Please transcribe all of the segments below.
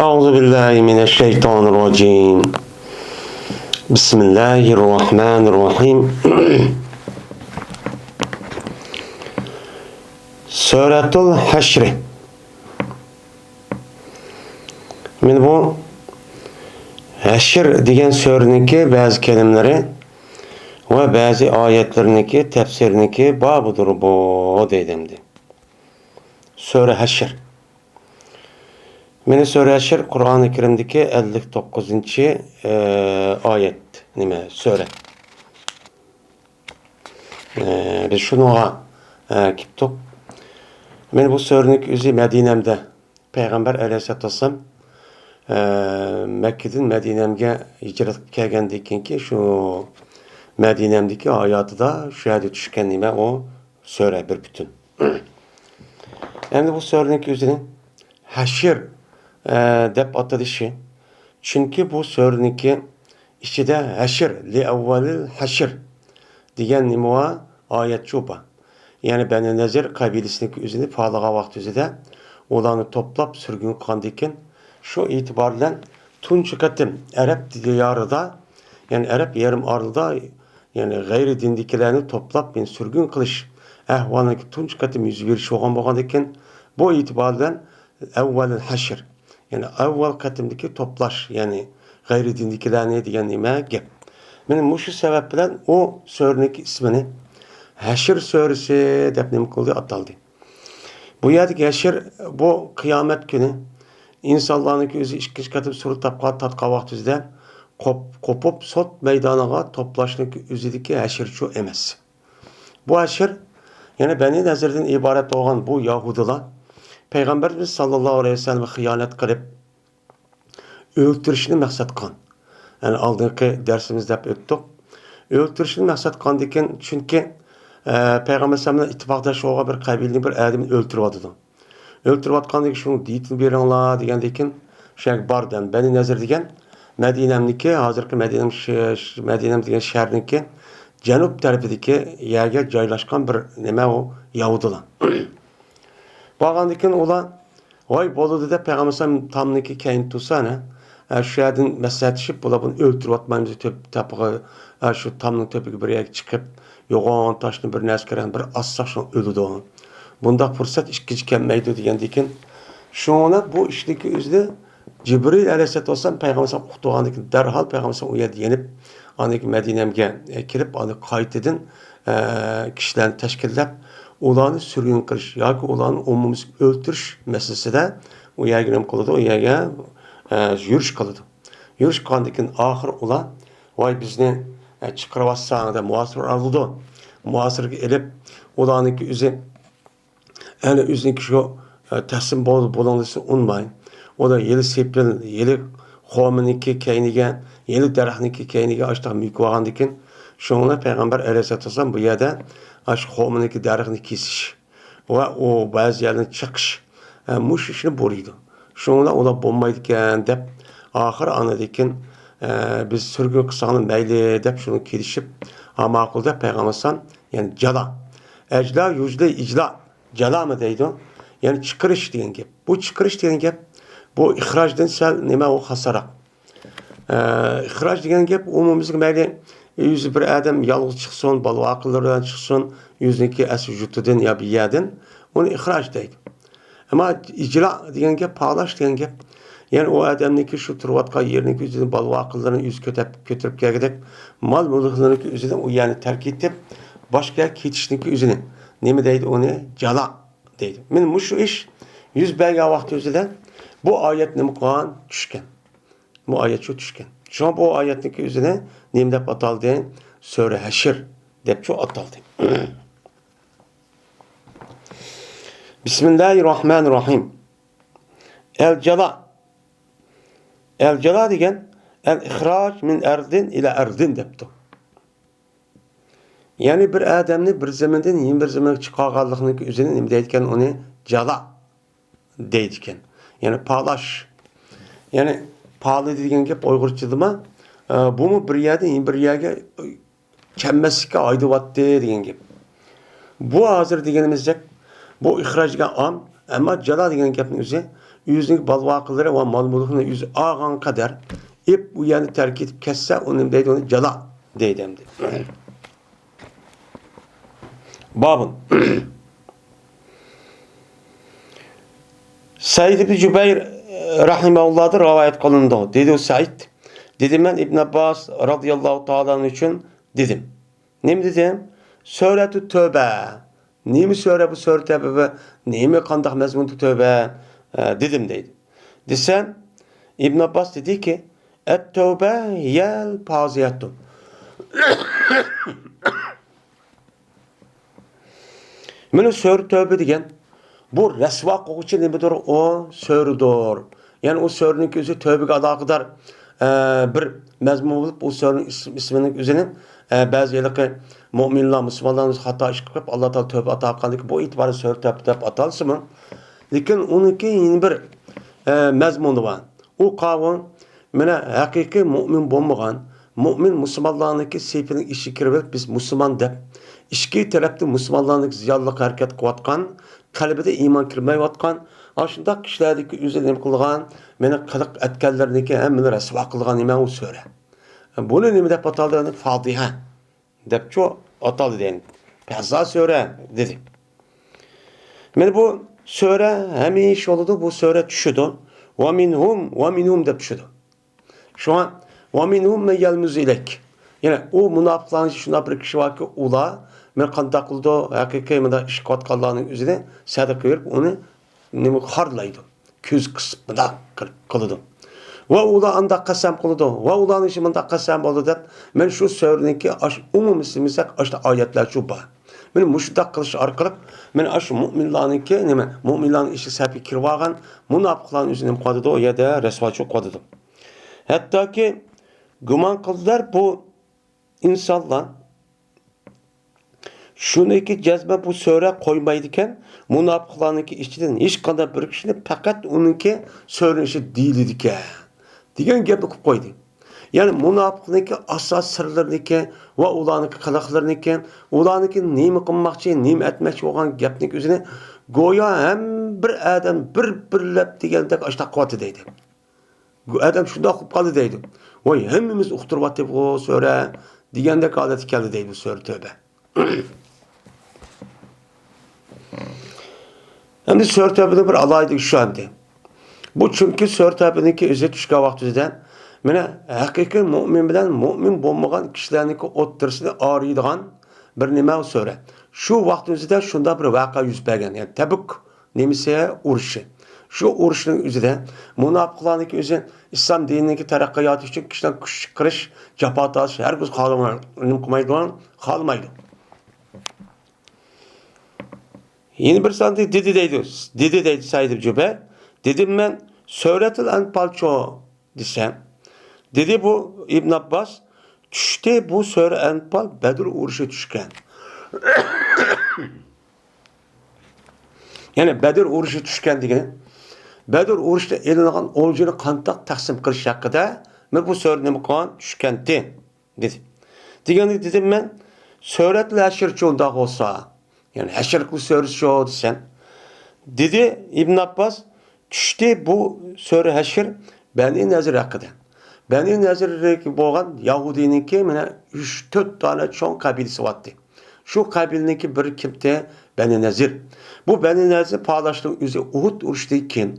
أعوذ بالله من الشيطان الرجيم. بسم الله الرحمن الرحيم. Suratul Haşr. Men bu Haşr degan suraniki bazı kelimeleri ve bazı ayetlerindeki tefsirindeki babudur bu dedimdi. Sura Haşr. Meni Sura Haşr Kur'an-ı Kerim'deki 59. ayet. Nime? Sura. Biz şunu kiptik. Men bu suraniki özü Medine'mde Peygamber Aleyhisselatü Vesselam Mekke'den Medine'mge hicret kelgendiği ki şu Medine'mdeki hayatı da şöyle düşken nime o sura bir bütün. Hem de bu suraniki özünü Haşr dep atadışı. Çünkü bu suraniki içinde Haşr li evvelil Haşr diyen nime ayet çoba. Yani Beni Nezir kabilesindeki üzerinde fazlaga vakti üzerinde olanı toplap sürgün kandıyken şu itibarla tunç katim Arap diyarıda yani Arap yarım arlıda yani gayri dindikilerini toplap sürgün kılış ehvanındaki tunç katim yüzü veriş olan bakandıyken bu itibarla evvelin haşr yani evvel katimdeki toplaş yani gayri dindikilerini diyen nime gep. Benim bu şu sebeple o suraniki ismini Haşr suresi dep nima qildi ataldı. Bu yerdeki Haşr bu kıyamet günü insanlarning o'zi ikkinchi qatim surat tatqa vaqtida kopup sot meydanaga toplashlik o'zidagi Haşr şu emas. Bu Haşr yani Beni Nezir'den ibaret olan bu Yahudilar Peygamberimiz sallallahu aleyhi ve sellem hıyanet qilib o'ltirishni maqsad qilgan. Yani aldığınki dersimizde hep öttük. Öldürüşünü maksat kandiken çünkü Peygamber Sallallahu ittifakdaş olan bir kabilenin bir adamını öldürüp atıdı. Öldürüp atkandık şunu deyitini verenler degendeyken şey bardan Beni Nezir degen Medine'mdeki hazırki Medine'm degen şehirniki Canup tarafındaki yerge caylaşkan bir neme o Yahudiler. Bağandayken ola vay boludu da Peygamber Sallallahu tamniki keyin tutsana şu yerden mesletişip bunu öldürüp atmayımızı tapığı şu tamnın töpüge bir yere çıkıp yoğun taşını bir neskeren bir assak şunu öldürdü onu. Bunda fırsat işkici kelmeydi degendeyken şuna bu işteki üzde Cibril Aleyhisselatü Vesselam Peygamber Sallallahu uqtuğandaki derhal Peygamber Sallallahu o yerde yenip andaki Medine'mge kirip anı kayıt edin kişilerini teşkillep olanı sürgün kırış ya ki olanı umumuz öldürüş meselesi de o yerge nem kılıdı o yerge yürüyüş kılıdı. Yürüyüş kıldıkken ahir olan vay bizni çıkarıvassan da muhasır aldı. Muhasır elip olanıki üzü yani üzündeki şu teslim bolanlısı unmayın. O da yeli sepil, yeli xominiki keynige, yeli derahniki keynige açtık mülk vağandıkken şunla Peygamber Aleyhisselatü Vesselam bu yerde aç xominiki derahniki kesiş ve o bazı yerden çıkış muş işini boruydu. Şunla o da bombaydıkken dep ahir anadıyken biz sürgün kısanın meyli dep şunu kelişip makulda Peygamber Sallallahu yani cala. Ecla yüzde icla. Cala mı deydi? Yani çıkırış diyen gep. Bu çıkırış diyen gep bu ihracdan sel neme o hasarak. İhraç diyen gep umumumuzun meyli yüzü bir adam yalnız çıksın, balı akıllarından çıksın, yüzündeki esi jutudan ya bir yerden onu ihraç deydi. Ama icra diyen gep, paylaş diyen gep yani o adamdaki şu turvatka yerine yüzünden balı akıllarını yüz götürüp gelgedek mal mülklerinin yüzünden o yani terk edip başka ketişindeki yüzüne ne mi deydi onu? Cala deydi. Benim bu şu iş yüz belge vakti yüzünden bu ayet ne mukaan düşken. Bu ayet şu düşken. Şu an bu ayetteki yüzüne nemde ataldı Sure Haşr dep şu ataldı. Bismillahirrahmanirrahim. El cala. El cala degen el ihraç min erdin ila erdin depti. Yani bir adamni bir zamandan yeni bir zamana çıkarganlıkını üzerine nima deydigan onu cala deydigan. Yani palaş. Yani pahalı degan gap Uyg'urchadimi? Bu mu bir yerden yeni bir yerga kelmaslikka aydyapti degan gap. Bu hozir deganimizda bu ihrojga am, ammo cala degan gapning o'zi yüzünü balvaqıları ve mal-mulkunu yüzü ağan kadar ip bu yani terk edip kesse onun deydi onu cala deydemdi. Babın Said ibn Cübeyr rahimehullah'da rivayet kılındı. Dedi o Said. Dedim ben İbn Abbas radıyallahu ta'ala için dedim. Ne mi dedim? Sûretü Tövbe. Ne mi söyle bu sûre Tövbe? Ne mi kandak mezmunu Tövbe? Dedim deydi. Desem İbn Abbas dedi ki Et-Tövbe yel paziyatun. Mene sûre Tövbe degen bu resva koğuçu nedir? O sûredir. Yani o sûrenin özü tövbege alakadar bir mezmun bulup o sûrenin isminin özünün bazı yerlerde müminler, Müslümanlar hata iş kılıp Allah Teala tövbe ata kıldık. Bu itibarı sûre Tövbe dep atalsa mı? Lekin onunki yeni bir mezmunu var. O kavun mene hakiki mümin bolmagan, mümin Müslümanlarınki seyfinin işi kirip biz Müslüman dep İşki tarafta Müslümanlarning ziyonliq harakat qilayotgan, qalbida iymon kirmayotgan, ashundaq kishilardagi o'zini nima qilgan, meni qiliq atganlarniki hammani rasvo qilgan nima u so'ra. Buni nima deb ataldi? Fotiha deb cho ataldi deyin. Fazla so'ra dedi. Meni bu so'ra hamisha oldu, bu so'ra tushidi. Va minhum deb tushidi. Şu an va minhum men yalmuzu ilayk. Yani o münafıkların şuna bir kişi var ki ula men qanday qildi haqiqiy menda ish qilayotganlarning o'zida sadaqa berib uni nima xorlaydi. Ko'z qisib menda qiladi. Va ular anda qasam qiladi. Va ularning ishi menda qasam bo'ldi deb men shu so'rniki umumisisak ashta oyatlar shu bor. Men mushundaq qilish orqali men ash mu'minlarniki nima mu'minlarning ishi safi kirib olgan munofiqlarning o'zini qo'yadi o yerda rasvochi qo'yadi. Hattoki gumon qildilar bu insanlar shuniki jazma bu so'ra qo'ymaydigan munofiqlarniki ichidan hech qanday bir kishini faqat uniki so'ranishi deyiladigan degan gapni qilib qo'ydi. Ya'ni munofiqniki asos sirlarniki va ularniki qiliqlarniki, ularniki nima qilmoqchi, nima aytmoqchi bo'lgan gapning o'zini go'yo ham bir odam bir-birlab degandek ashta qoti deydi. Adam shunday qilib qoldi deydi. Voy hammamiz uqtiryapti bu so'ra degandek holat keldi deydi so'ra Tövbe. Endi so'ra Tövbe'de bir alaydik şu anda. Bu çünkü so'ra Tövbe'ninki o'zi tushgan vaqtida mana haqiqiy mu'min bilan mu'min bo'lmagan kishilarniki o'ttirisini ariydigan bir nima so'ra. Shu vaqt o'zida shunda bir voqea yuz bergan. Yani Tabuk nemisi urushi. Şu urushning o'zida munofiqlarniki o'zi islom dinining taraqqiyoti uchun kishidan kuch chiqarish, jafo tortish hargiz xohlamaydi. Yeni bir sandi dedi deydi Said ibn Cübeyr. Dedim ben Sûretul Enfal desem. Dedi bu İbn Abbas düştü bu Sûre Enfal Bedir uruşu düşken. Yani Bedir uruşu düşken degeni Bedir uruşda elingan olcunu qandoq taqsim qilish haqida men bu so'rni nima qilgan tushkandi dedi. Degani dedim men Sûretul Haşr cho'ndoq bo'lsa, yani Haşr'li so'rasi shu desam. Dedi İbn Abbas tushdi bu so'ra Haşr Bani Nazir haqida. Bani Nazir'deki bo'lgan Yahudininki mana 3-4 tane cho'ng qabilasi bor. Şu qabilniki bir kimde Bani Nazir. Bu Bani Nazir paylaştığı üzere Uhud uruştayken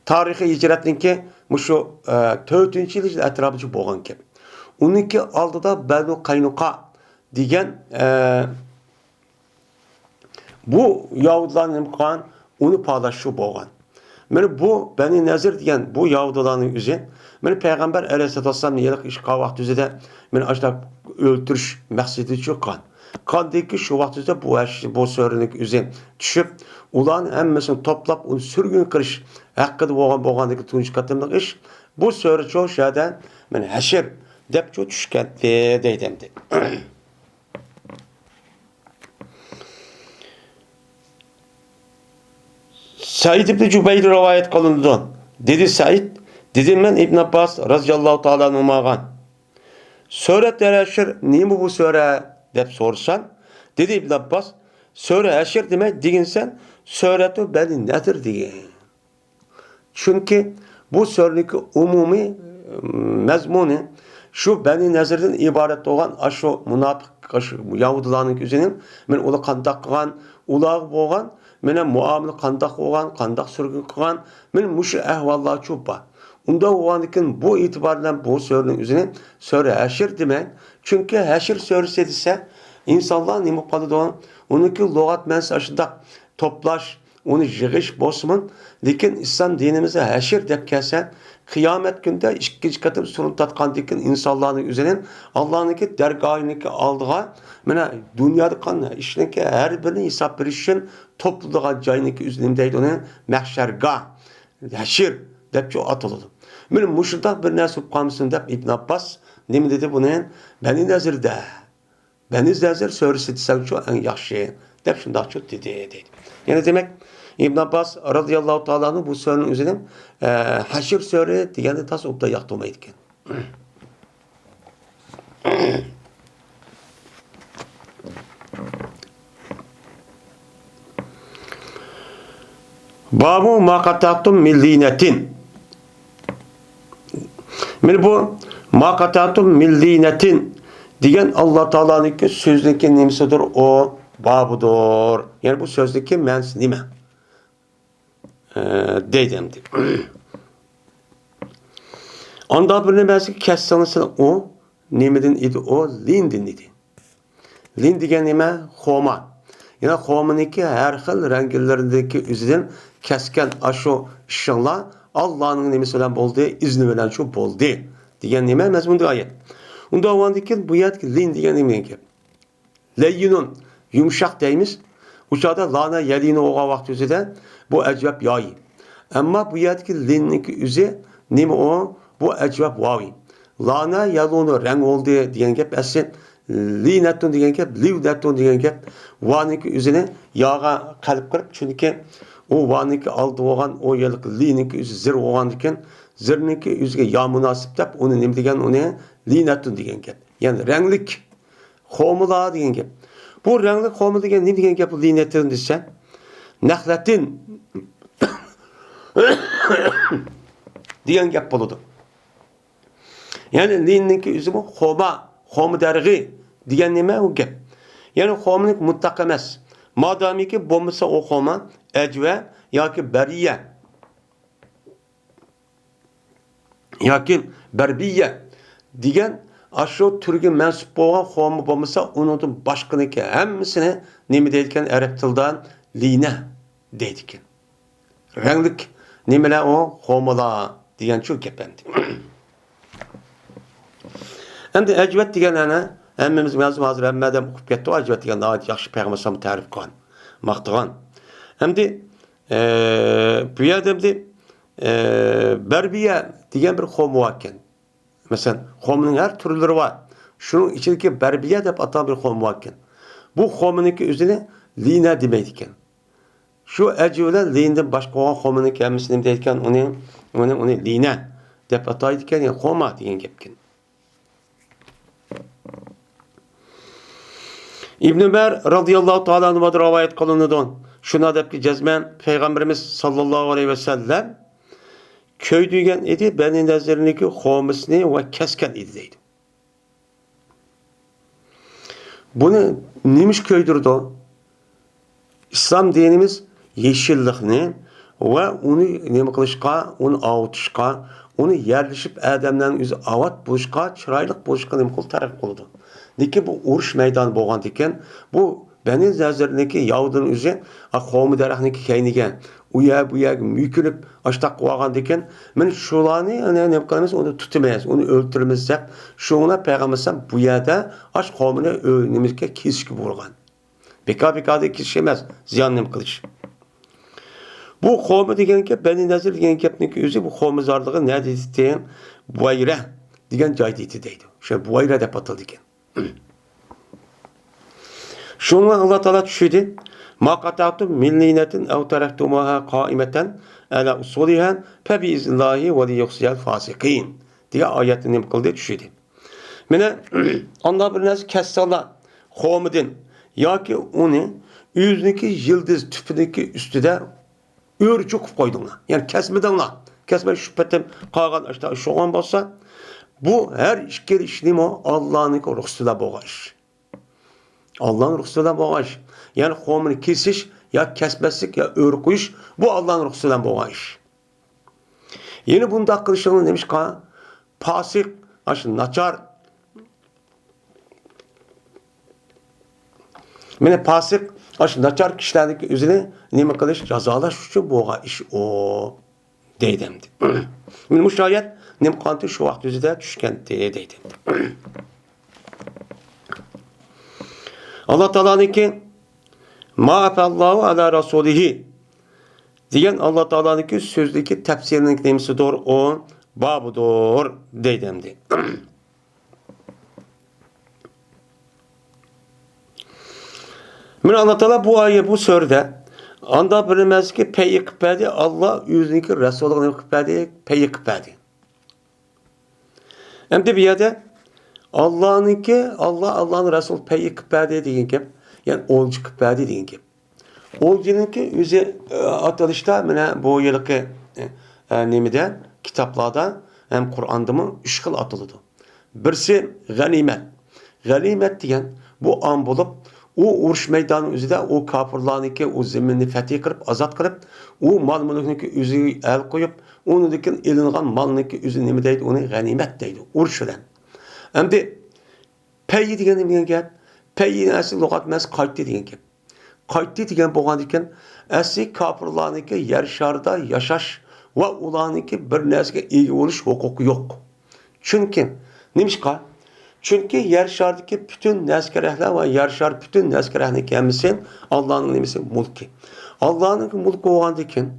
tarihi hicretninki şu 4. yıl etrafıcı bo'lgan kim. Onunki aldıda Banu Qaynuqa degan bu Yahudilarning qan onu paylaşışı bo'lgan. Mana bu Bani Nazir degan bu Yahudilarning o'zi men Peygamber Aleyhisselam yiliq ish qilgan vaqt o'zida men ashta o'ltirish maqsadi chiqqan. Qandiki shu vaqtda bu so'rining o'zi tushib, ularni hammasini to'plab uni surgun qilish haqida bo'lgandagi tunji qatimliq ish bu so'ri cho'shada men Haşr deb tushgan deydi. Said ibn Cübeyr rivayet kılındı. Dedi Said, dedim ben İbn Abbas radıyallahu ta'ala anhu'dan. Sûre Haşr neymi bu sûre deb sorsan, dedi İbn Abbas, Söre eşir demek diginsen söretu beni nedir diye. Çünkü bu sörniki umumi mezmunu şu beni nezirden ibaret olan aşo münafık aşo Yahudilerin üzerinin men ula kandak kılan ulağı boğan mene muamele kandak olan kandak sürgün kılan men muşu ehvallah çupa. Unda olanıkin bu itibarla bu sörnün üzerine söre eşir demek. Çünkü eşir sörüse ise insanlar nime kalıdı olan onunki logat mensi aşında toplaş onu yığış bosman lekin İslam dinimize heşir dep kelsen kıyamet günde ikinci katım sorun tatkan dikin insanların üzerinin Allah'ınki dergahınki aldığa mena dünyada kan işinki her birini hesap verişin topluluğa cayınki üzerindeydi onun mahşergah heşir dep çok atıldı. Benim muşurda bir nesip kalmışsın dep İbn Abbas ne dedi bunun beni nezirde beni nezir söylesi desek çok en yaxşı dep şundak çok dedi. Yani demek İbn Abbas radıyallahu ta'ala'nın bu sözünün üzerine haşir söyle diyeni tas opta yaktılmaydı ki. Babu makatatum millinetin. Yani bu makatatum millinetin diyen Allah Teala'nın sözündeki nimsidir o babudur. Yani bu sözdeki mens nime? Deydimdi. Onda bir nemesi kessanısın o nemedin idi o lindin idi. Lind diyen neme xoma. Yani xomanınki her xil renklerindeki üzerinde kesken aşo ışınla Allah'ın nemesi olan boldu, izni veren şu boldu. Diyen neme mezmundu ayet. Onda o andaki bu yet lind diyen nemenki. Leyyinun yumuşak deyimiz. Uçada lana yelini oğa vakti üzerinde bu ecvab yayi. Ama bu yetki linninki üzü nime o bu ecvab vavi. Lana yalunu renk oldu diyen gep esin linettun diyen gep livdettun diyen gep vaninki üzerine yağa kalp kırıp çünkü o vaninki aldı olan o yıllık lininki üzü zir olan diken zirninki üzüge ya münasip dep onu nime diyen onu linettun diyen gep. Yani renklik homula diyen gep. Bu renklik homula diyen nime diyen gep linettun desen nehletin diyen gap buludu. Yani linninki üzümü xoma dergi diyen nime o gap. Yani xomanik mutlak emas. Madami ki bo'lmasa o xoma ecve yoki bariye yoki barbiye degan aşo türge mensup bo'lgan xoma bo'lmasa undan boshqaniki hammasini nima deydigan arab tilidan lina deydigan. Renklik nimeler o xomala diyen çok gependi. Hem de ecvet diyen ana hemmimiz mezun hazır emmeden okup gitti o ecvet diyen daha yaxşı peygambersam tarif kılan. Maktıgan. Hem de bu yerde berbiye diyen bir xomu varken. Mesela xomunun her türleri var. Şunun içindeki berbiye de atan bir xomu varken. Bu xomununki üzerine lina demeydiken. Şu ecevler linden başka olan xomanın kendisini deyken onu line dep ataydıken yani xoma diyen gepkin. İbn Ömer radıyallahu ta'ala anhu'dan rivayet kılınıdan şuna dep ki cezmen Peygamberimiz sallallahu aleyhi ve sellem köy diyen idi benim nazarındaki xomasını ve kesken idi deydi. Bunu nimiş köydür de İslam dinimiz yeşillikni ve onu nima qilishqa, onu avutishqa, onu yerleşip adamdan yüzü avat buluşqa, çıraylık buluşqa nima qil tarif qildi. Lekin bu urush maydoni bo'lgan ekan, bu Beni Zazir'deki Yahud'un yüzü, Xomu daraxtniki kayniga, bu yak mükülüp açtaq qoğan deken, men şularni ne qilamiz, onu tutmayız, onu öldürmemiz deb, şuna Peygamberimiz bu yerda aç Xomuni önümüzge kesishga bo'lgan. Beka kesish emas, ziyon nima qilish. Bu Xomu deganki, Beni Nazir degan gapniki o'zi bu Xomuzorligi ne deydi? Buyra degan joy deydi. O'sha Buyra deb ataldi ekan. Şunla Allah Teala düşürdü. Ma qata'tum min linatin ev taraktumuha qaimeten ala usuliha fe bi izillahi ve li yuksiyal fasikin diye ayetini kıldı düşürdü. Mene onda bir narsa kessala Xomudin yoki uni Yüzniki yıldız tüpüniki üstüde örçü koydunlar. Yani kesmedinler. Kesme şüphetim kalgan işte şu an olsa bu her iki işlim o Allah'ın ruhsuyla boğaş. Allah'ın ruhsuyla boğaş. Yani homunu kesiş ya kesmezlik ya örküş bu Allah'ın ruhsuyla boğaş. Yeni bunda kılışını demiş ki pasik, aşı naçar. Mene pasik, aşı naçar kişilerdeki üzerine nime kılış cazalaş için boğa iş o deydimdi. Mene müşayet nem kantı şu vakti üzerinde düşken deydimdi. Allah Teala'nın ki ma'afallahu ala rasulihi diyen Allah Teala'nın ki sözdeki tefsirinin demesi doğru o babudur deydimdi. Min Allah Teala bu ayet bu sörde anda bilinmez ki peyyikpedi Allah yüzündeki Resulü'nün kıpedi peyyikpedi. Hem de bir yerde Allah'ınki Allah'ın Resulü peyyikpedi deyin ki yani olcu kıpedi deyin ki. Olcununki yüzü atılışta bu yılki nemide kitaplarda hem Kur'an'da mı üç kıl atılıdı. Birisi ganimet. Ganimet diyen bu an bulup o uruş meydanının üzerinde o kafirlarınki o zeminini fetih kırıp azat kırıp o mal mülkününki üzerine el koyup onun dikin elingan malınki üzerine nemi deydi onu ganimet deydi. Uruş ölen. Hem de peyyi diyen nemi gel. Peyyi asıl lugat mes kayıttı diyen gel. Kayıttı diyen boğan diken asıl kafirlarınki yer şarda yaşaş ve ulanınki bir nesge iyi oluş hukuku yok. Çünkü neymiş ka? Çünkü yer şardaki bütün neskerehler ve yer şar bütün neskerehini kemisin Allah'ın nemisi mulki. Allah'ın mulki oğandikin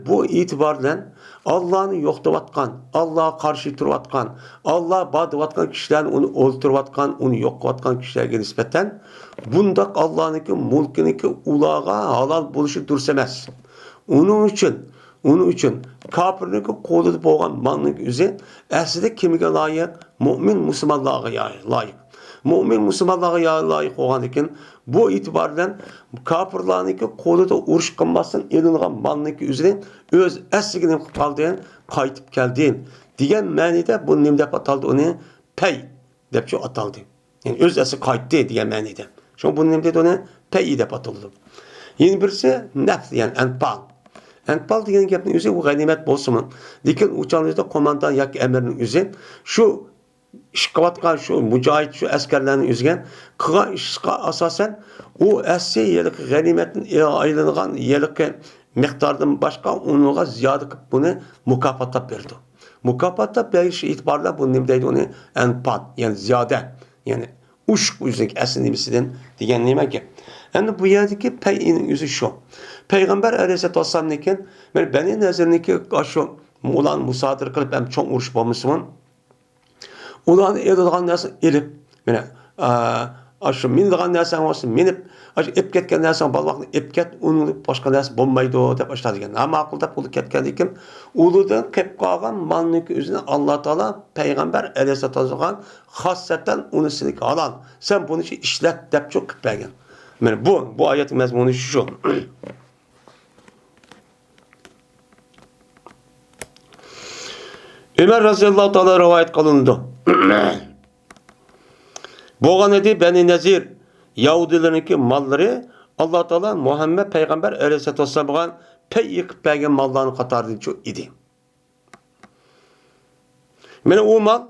bu itibarla Allah'ın yoktuvatkan, Allah'a karşı turvatkan, Allah'a badıvatkan kişilerin onu öldürvatkan, onu yoktuvatkan kişilerine nispeten bundak Allah'ın mulkinin ulağa halal buluşu dursemez. Onun için kafirlik kolu boğan manlık üzere aslında kimge layık? Mümin Müslümanlığa layık. Mümin Müslümanlığa layık olan için bu itibarla kafirlerin kolu da uruş kılmasın elinğen manlık üzere öz asligini kaldığın kayıtıp geldiğin diyen manide bu nimde ataldı onu pey dep şu ataldı. Yani öz asli kayıttı diyen manide. Şu bu nimde onu pey dep atıldı. Yeni birisi nefs yani enpal. Enpal diyen gapning o'zi bu g'animat bo'lsin. Lekin o'shaningizda qo'mondan yoki amirning o'zi shu ish qilayotgan shu mujohid shu askarlarning o'ziga qilgan ishga asosan u asli yillik g'animatning aylangan yillik miqdordan boshqa unga ziyoda qilib buni mukofotlab berdi. Mukofotlab berish e'tiborida bu nima deydi uni enpal ya'ni ziyoda ya'ni ushq o'zining asli nimasidan degan nima gap. Endi bu yerdagi payning o'zi shu. Peygamber Aleyhisselatü Vesselam'nınki beni nezirindeki şu ulan musadır kılıp hem çok uruş bulmuşsun. Ulan edilgan nersin elip şu mindigan nersin olsun minip ip ketken nersin balvaqni ip ket onu başka nersin bulmaydı dep başladı degan. Ama akılda pulu ketken dikim uludan kep qalgan malniki üzerine Allah Teala Peygamber Aleyhisselatü Vesselam xassatan onu sinik alan. Sen bunu işlet dep çok kıpbergen. Bu ayetin mezmunu şu. Ömer radıyallahu ta'ala rivayet kılındı. Boğan edi Beni Nezir Yahudilerinki malları Allah Teala Muhammed Peygamber Aleyhisselatü Vesselam'a pey yıkıp bergen mallarını katardı idi. O mal,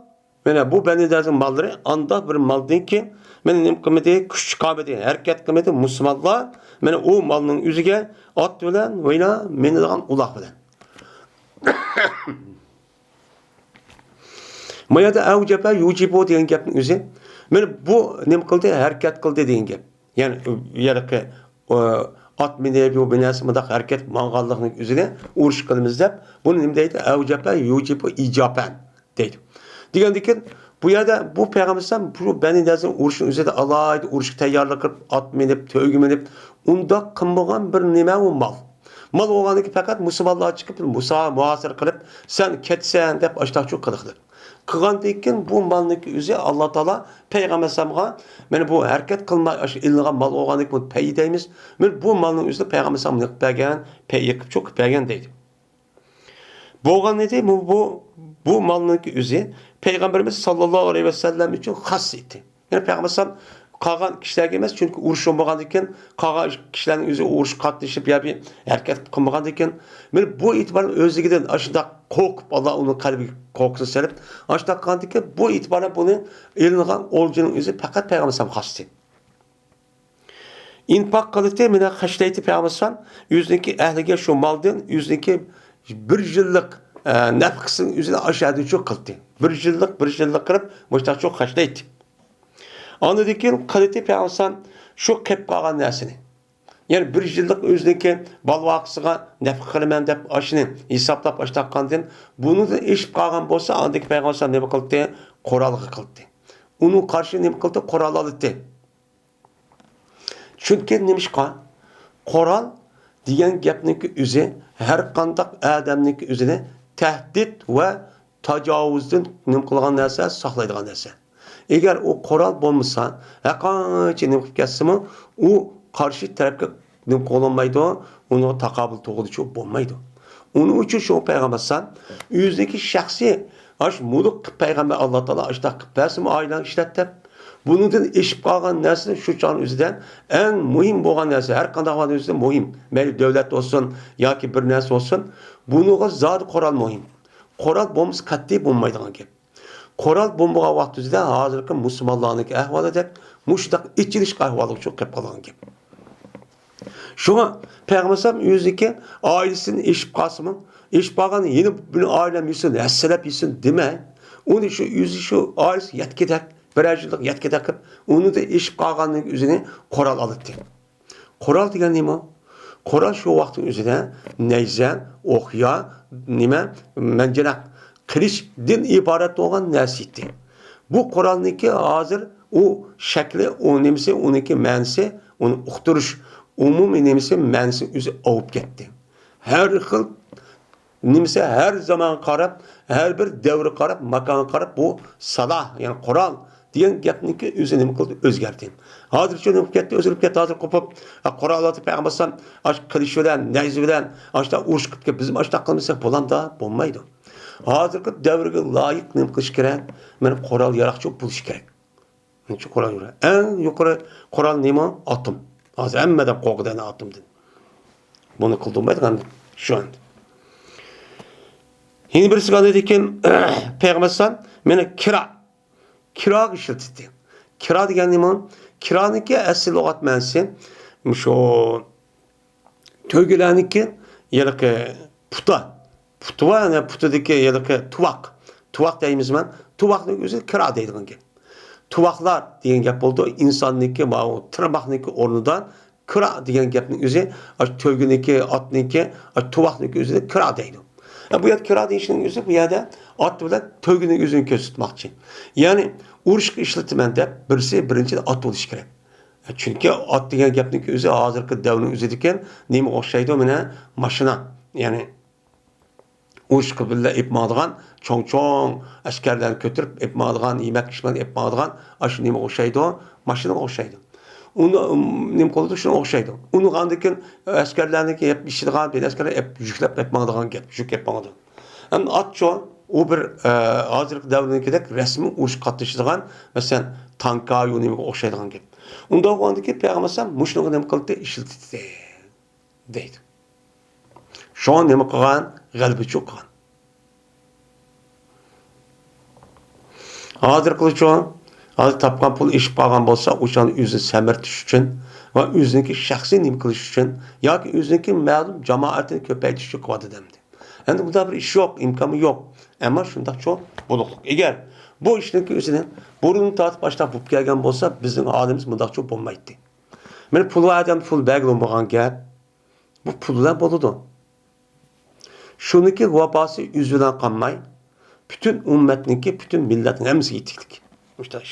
bu Beni Nezir'in malları anda bir mal değil ki benim kıymeti küçük kâbeti hareket kıymeti Müslümanlar o malının üzüge at bilen veya menidan ulak bilen. Mayada avcaba yucibo deyen gapning o'zi bu nima qildi harakat qildi degan gap. Ya'ni yerga at minib bu binasida harakat mang'anlikning o'zida urush qilamiz deb buni nima deydi? Avjaba yujibu ijoban deydi. Degandikin bu yerda bu payg'ambarlar bu Bani Nazir urushning o'zida alayda urushga tayyorlik qilib at minib, to'yga minib unda qilmagan bir nima u mal. Mal o'g'aniki faqat musulmonlar chiqib muhosir qilib sen ketsan deb ashtachu qildi. Kılgandan keyin bu malniki o'zi Alloh taolo payg'ambar alayhisolamga mana bu harakat qilmay shu ilingan mal olgandan keyin pay deymiz. Mana bu malning o'zida payg'ambar alayhisolam yiqib bergan, pay yiqib cho'kib bergan deydi. Bo'lgan edi bu malniki o'zi payg'ambarimiz sallallohu alayhi vasallam uchun xos edi. Ya'ni payg'ambar alayhisolam qolgan kishilarga emas, chunki urush bo'lmagandan keyin qolgan kishilarning o'zi urush qatnashib yoki harakat qilmagandan keyin men bu e'tiboran o'zligidan shunday qo'rqib Alloh uni qalbiga qo'rqsin solib, shunday qilgandan keyin bu e'tiboran buni ilingan o'ljining o'zi faqat payg'ambar alayhisolam xos edi. İnfak qildi, meni xashlaydi payg'ambar alayhisolam o'ziniki ahliga shu maldan o'ziniki bir yillik nafqasini o'zini ashadi cho'q qildi. Bir yillik qilib, mushta cho'q xashlaydi. Ondan keyin qildi payg'ambar shu qilib qolgan narsani. Ya'ni bir yillik o'ziniki balvaqisiga nafqa qilaman deb ashini hisoblab ashtaqandan buni eshib qolgan bo'lsa, ondagi payg'ambar nima qildi? Qurolga qildi. Uni qarshi nima qildi? Qurol oldi. Chunki nimishqa Qurol degan gapniki o'zi har qanday odamniki o'zini tahdid va tajovuzdan nim qilgan narsa, saqlaydigan narsa. Eğer o Qurol bo'lmasa, haqancha nim qilib ketsimi, u qarshi tarafga nim qo'llanmaydi, uni taqobil to'g'richi bo'lmaydi. Uning uchun shu payg'ambar o'zidagi shaxsiy mulk payg'ambar Alloh taolo ashta qilib bersin, oilani ishlatdi. Bundan eshib qolgan narsa shu chon o'zidan eng muhim bo'lgan narsa, har qanday odam o'zidan muhim. Mayli davlat olsun yoki bir narsa olsun, buniga zot Qurol muhim. Qurol bo'lmasa qat'iy bo'lmaydigan gap. Qurol bo'lmagan vaqtida hozirgi musulmonlarning ahvolida mushtaq ichilish ahvoli uchun qilib qolgan gap. Shunga payg'ambar o'ziki oilasini eshib qolsin, eshib qolgan yeni bir oilam yesin, assalab yesin demay, uni shu o'zi shu oilasi yetkidak bir ajillik yetkida qilib, uni da eshib qolganning o'zini Qurol oldi. Qurol degan nima? Qurol shu vaqtning o'zida nayza, o'qya, nima, manjaniq qilishdan iborat bo'lgan narsa edi. Bu Qurolniki hozir u shakli, u nimasi, uniki ma'nosi, uni uqtirish, umumiy nimasi, ma'nosi o'zi olib ketdi. Har xil nimasi har zaman qarab, har bir davr qarab, makon qarab bu salah, ya'ni Qurol degan gapniki o'zi nima qildi? O'zgardi. Hozir shu nima ketdi, o'zgarib ketdi, hozir qo'pib, Qurolni payg'ambar qilish bilan, nayz bilan, ashta urush qilib, biz ashta qilmasak bo'landa bo'lmaydi. Hozirgi davrga loyiq nima qilish kerak? Mana Qurol yaroqchi bo'lish kerak. Menimcha Qurol yaroq. Eng yuqori Qurol nima? Atom. Hozir hammadan qo'rqadigan atomdan. Buni qildirmaydigan shu anda. Yine birisi dedi ki payg'ambar meni kira ishlatdi. Kira degan nima? Kiraniki asl lug'at ma'nosi shu to'ygilarniki yalaqi puta. Putuva yani putadagi yalaqi tuvoq deymizmi? Tuvoqning o'zi kira deydigan gap. Tuvoqlar degan gap bo'ldi. İnsonniki va tirmoqniki o'rnidan kira degan gapning o'zi to'yginiki, otniki, tuvoqniki o'zida kira deydi. Bu yer kira deyishning o'zi bu yerda ot bilan to'ygining o'zini ko'rsatmoqchi. Ya'ni urushga ishlataman deb birinchi ot bo'lish kerak. Chunki ot degan gapning o'zi hozirgi davrning o'zida ekan, nima o'xshaydi mana mashina. Ya'ni urushga billa epmadigan, cho'ng askarlarni ko'tarib epmadigan, yemak-ichmak epmadigan, shu nima o'xshaydi? Mashinaga o'xshaydi. Uni nima qildi? Shunga o'xshaydi. Uni qandakin askarlarniki hep ishlaydigan, bir askarlar hep yuklab epmadigan gap, yuk epmadi. Ham atcho u bir hozirgi davrnikidek rasmiy urush qatnashadigan, masalan, tankka yo'niga o'xshaydigan gap. Unda qandiki payg'ambar mushunga nima qildi? Ishlatdi deydi. Shu nima qilgan? G'alaba cho'qqan. Hozir qiluvchi hozir topgan pul ishib qolgan bo'lsa, o'shani o'zi samirtish uchun va o'ziniki shaxsiy nima qilish uchun yoki o'ziniki ma'lum jamoatini ko'paytirish uchun qiladi demdi. Endi bunda bir ish yo'q, imkoni yo'q. Ammo shunday cho'q buluqliq. Agar bu ishniki o'zini burun tortib boshlab bo'lib kelgan bo'lsa, bizning holimiz bunday cho'q bo'lmaydi. Meni pul adam pul bag'lon bo'lgan gap. Bu pullar bo'ladi. Shuniki vabosi yüzüden qolmay, bütün ummatniki, bütün millatning hammasiga yetdik. Mushtash.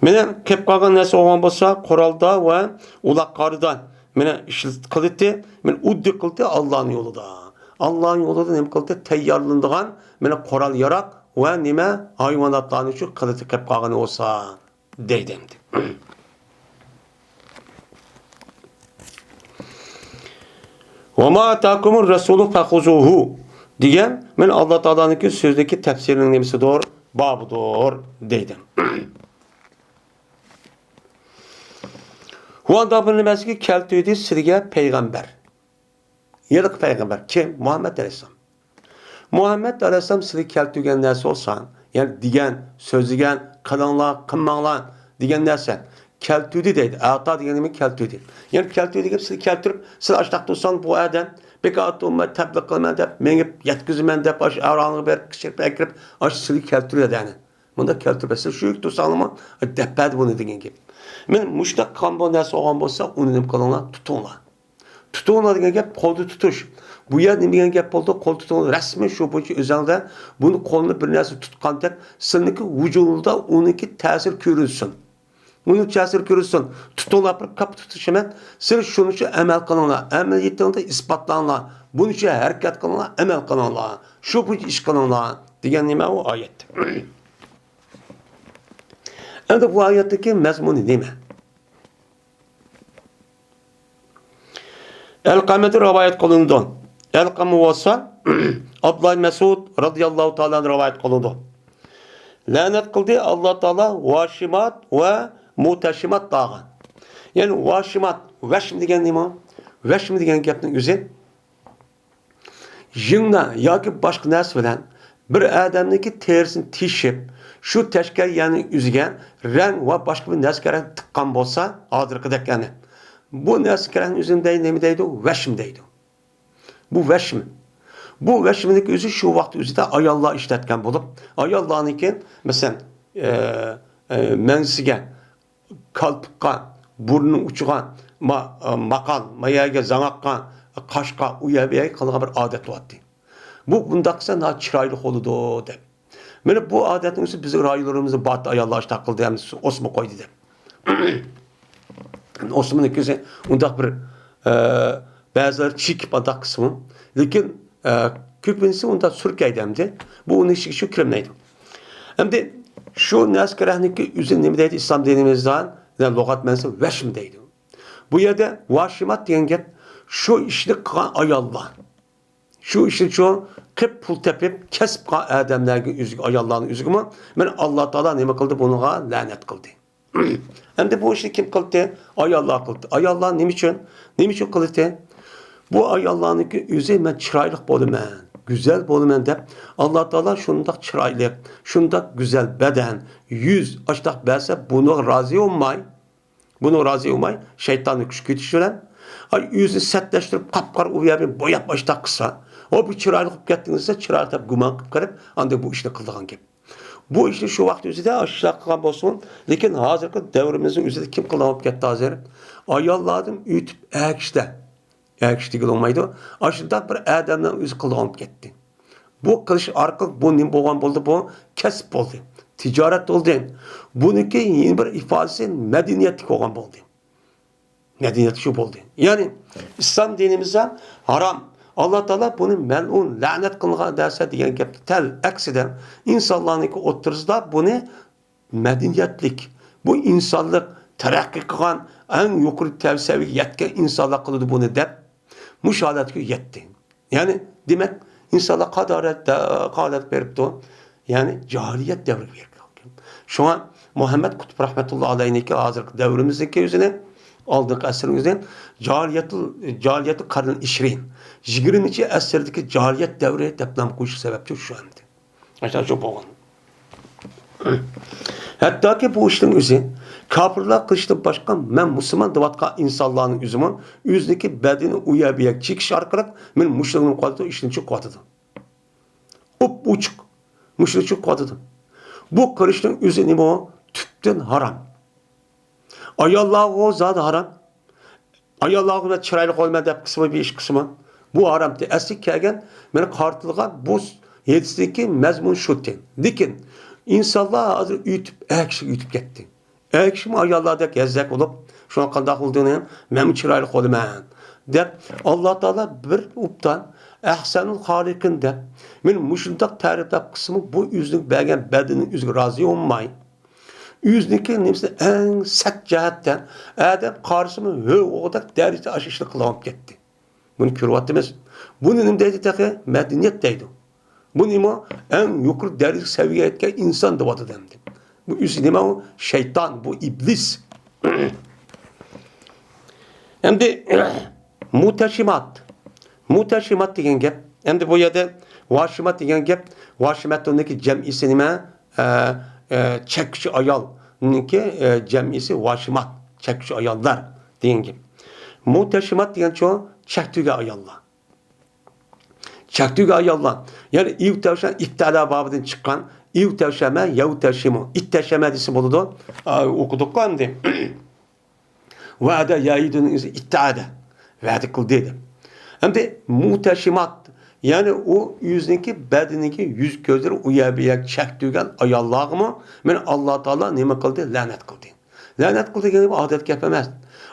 Meni kelib qolgan narsa bo'lgan bo'lsa, Qurolda va ular qoridan meni ishlat qildi, men uddi qildi Allohning yo'lida. Allah'ın yolunda nima qildi? Tayyorlanadigan mana qoral yaroq va nima hayvonotlarni shu qilib qilib qolgan bo'lsa deydi. Va ma atakumur rasulu fakhuzuhu degan men Alloh taoloning so'zdagi tafsirining nimasidir? Babudur deydi. Huanda bir nimasiga keltirdi sizga payg'ambar. Yiliq payg'ambar kim? Muhammad alayhisalom. Muhammad alayhisalom sizga keltirgan narsa olsan, ya'ni degan, so'zlagan, qilinglar, qilmanglar degan narsa keltirdi deydi. Ata deganimi keltirdi. Ya'ni keltirdi deb sizni keltirib, siz ashtaq tursan bu adam bekat umma tabliq qilman deb, menga yetkizman deb, ash avronga berib, kichirib akirib, ash sizni keltirdi yani. Bunda keltirmasa shu tursanmi, depad bunu degan gap. Men mushtaq qon bu narsa olgan bo'lsa, uni nima qilinglar? Tutinglar. Tutinglar degan gap qo'lda tutish. Bu yer nima degan gap bo'ldi? Qo'l tutinglar. Rasmiy shu bo'yicha o'zingizda buni qo'lni bir narsa tutganda, sizniki vujudingizda uniki ta'sir ko'rinsin. Uni ta'sir ko'rinsin. Tutinglar bir qap tutishman. Siz shuni uchun amal qilinglar. Amaliyatingizda isbotlanglar. Buni uchun harakat qilinglar, amal qilinglar. Shu bo'yicha ish qilinglar degan nima u oyat. Endi bu oyatdagi mazmuni nima? El-Qamet'i rivayet qilindi. El-Qam bo'lsa Abdullah Mas'ud radhiyallohu ta'ala rivayet qilindi. La'nat qildi Alloh taolo vashimat va mutashimat tag'in. Ya'ni vashimat, vashim degan nima? Vashim degan gapning o'zi jingna yoki boshqa narsa bilan bir odamniki terisini tishib, shu tashkar ya'ni o'ziga rang va boshqa bir narsaga tiqqan bo'lsa, hozirgidek ya'ni bu narsaning o'zida nima deydi? Vashim deydi. Bu vashim. Bu vashimning o'zi shu vaqt o'zida ayollar ishlatgan bo'lib, ayollarniki masalan mansiga qalpiqqa, burni uchigan, maqan, mayaga zanaqqa, qashqa, uyabiga qilgan bir odat bo'lardi. Bu bundaq qilsa na chiroyli bo'ladi deb. Mana bu odatning o'zi bizning rayonlarimizda bot ayollar ishlat qildi, ham osma qo'ydi deb. Osman'ın közü undaq bir bazıları çekip adak kısmı. Lakin köpünsü undaq sürkeydi hem de. Bu onun işi şu kiremneydi. Hem de şu neskerahındaki üzün nemi deydi İslam dinimizden logat mensi veşim deydi. Bu yerde vaşimat diyen gep şu işini kılan ayallah. Şu işini şu kıp pul tepip kesip kılan adamlarının üzgü, ayallahının üzgü mü? Ben Allah Teala nemi kıldı bunuğa lanet kıldı. Hem de bu işi kim kıldı? Ayallah kıldı. Ayallah ne için? Ne için kıldı? Bu ayallah'ın yüzü ben çıraylık bolumen, güzel bolumen de Allah Teala şundak çıraylık, şundak güzel beden, yüz açtak verse bunu razı olmay. Bunu razı olmay. Şeytanlık küçülen. Yüzü sertleştirip kapkar uyarıp boyap açtak kısa. O bir çıraylık gittiğinizde çıraylık guman kıpkarıp ancak bu işini kıldığın gibi. Bu işte şu vakti üzerinde aşağı kılan olsun. Lakin hazırki devrimizin üzerinde kim kılanıp gitti hazır? Ayallardım ütüp ekşte. Ekşte olmaydı. Aşağıda bir adamdan üzü kılanıp gitti. Bu kılış arka bu ne boğan oldu bu? Kesip oldu. Ticaret oldu. Bununki yeni bir ifadesi medeniyetlik olan oldu. Medeniyet şu oldu. Yani İslam dinimizde haram. Allah Teala bunu melun, lanet kılınğa derse diyen gepti. Tel aksiden insanların oturuzda bunu medeniyetlik, bu insanlık terakki kılan en yukarı tevsevi yetken insanlar kılıdı bunu dep müşahadet yetti. Yani demek insanlar kadaret verip de yani cahiliyet devri verip. Şu an Muhammed Kutup rahmetullahi aleyhine hazır devrimizdeki yüzüne aldık asrımızdan cahiliyeti karın işrin. 20. asırdaki cahiliyet devri deplam koyuş sebepçi şu anda. Aşağı çok boğan. Hatta ki bu işin özü kafirler kılıçtan başka men Müslüman devatka insanların üzümün yüzdeki bedeni uyabiyak çekiş arkarak men müşriğinin kuatıdı işini çok kuatıdı. Uçuk müşriği çok kuatıdı. Bu kılıçtan özü ne bu? Tüpten haram. Ayallahu o zat haram. Ayallahu ve çıraylı olma dep kısmı bir iş kısmı. Bu haramdı. Asli kelgen meni qartılgan bu yedisideki mezmun şutin. Lekin insanlar hazır ütüp, ekşi ütüp ketdi. Ekşi mi ayallarda gezzek olup, şuna qandaq olduğunu men çıraylı olaman. deb Allah Taala bir uptan ahsanul halikin deb men mushundaq ta'riflab qismi bu yüzlük bergen bedinin yüzü razı olmay. Yüzniki nimsi en sert cihetten adam karşısını o kadar derece aşışlı kılamak gitti. Bunu körüvattımız. Bunu nim deydi ki medeniyet deydi. Bu nima en yukarı derece seviyeye etken insan dıvadı demdi. Bu yüz nima o şeytan, bu iblis. Hem de muteşimat. Muteşimat degen gep. Hem de bu yerde vaşimat degen gep. Vaşimat ondaki cem'isi nima? Çekçi ayal. Ki cem'isi vaşimat. Çekçi ayallar degen gep. Muteşimat degen çoğu çektüge ayallar. Çektüge ayallar. Yani İv tevşen iftala babından çıkan İv tevşeme, yav tevşimu. İtteşeme disi buludu. Okuduk hem de. Vaade yayidun ittaade. Vaade kıl dedi. Hem de muteşimat. Yani o yüzdeki bedendeki yüz gözleri uyabiyak çektiğen ayallığı mı? Men Allah Teala nime kıldı? Lanet kıldı. Lanet kıldı diyen adet yapamaz.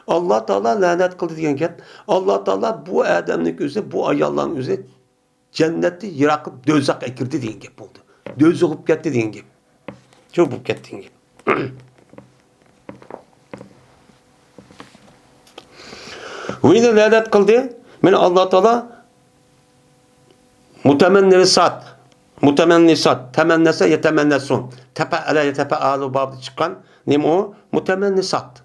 Allah Teala lanet kıldı diyen Allah Teala bu adamlık üzere bu ayallığın üzere cenneti yırakıp dözak ekirdi diyen gep oldu. Dözü olup gitti diyen gep. Çok olup gitti diyen gep. Ve yine lanet kıldı. Men Allah Teala mutemennisat, temennese yetemennesun. Tepe'ele yetepe'alu babı çıkan neyim o? Mutemennisat.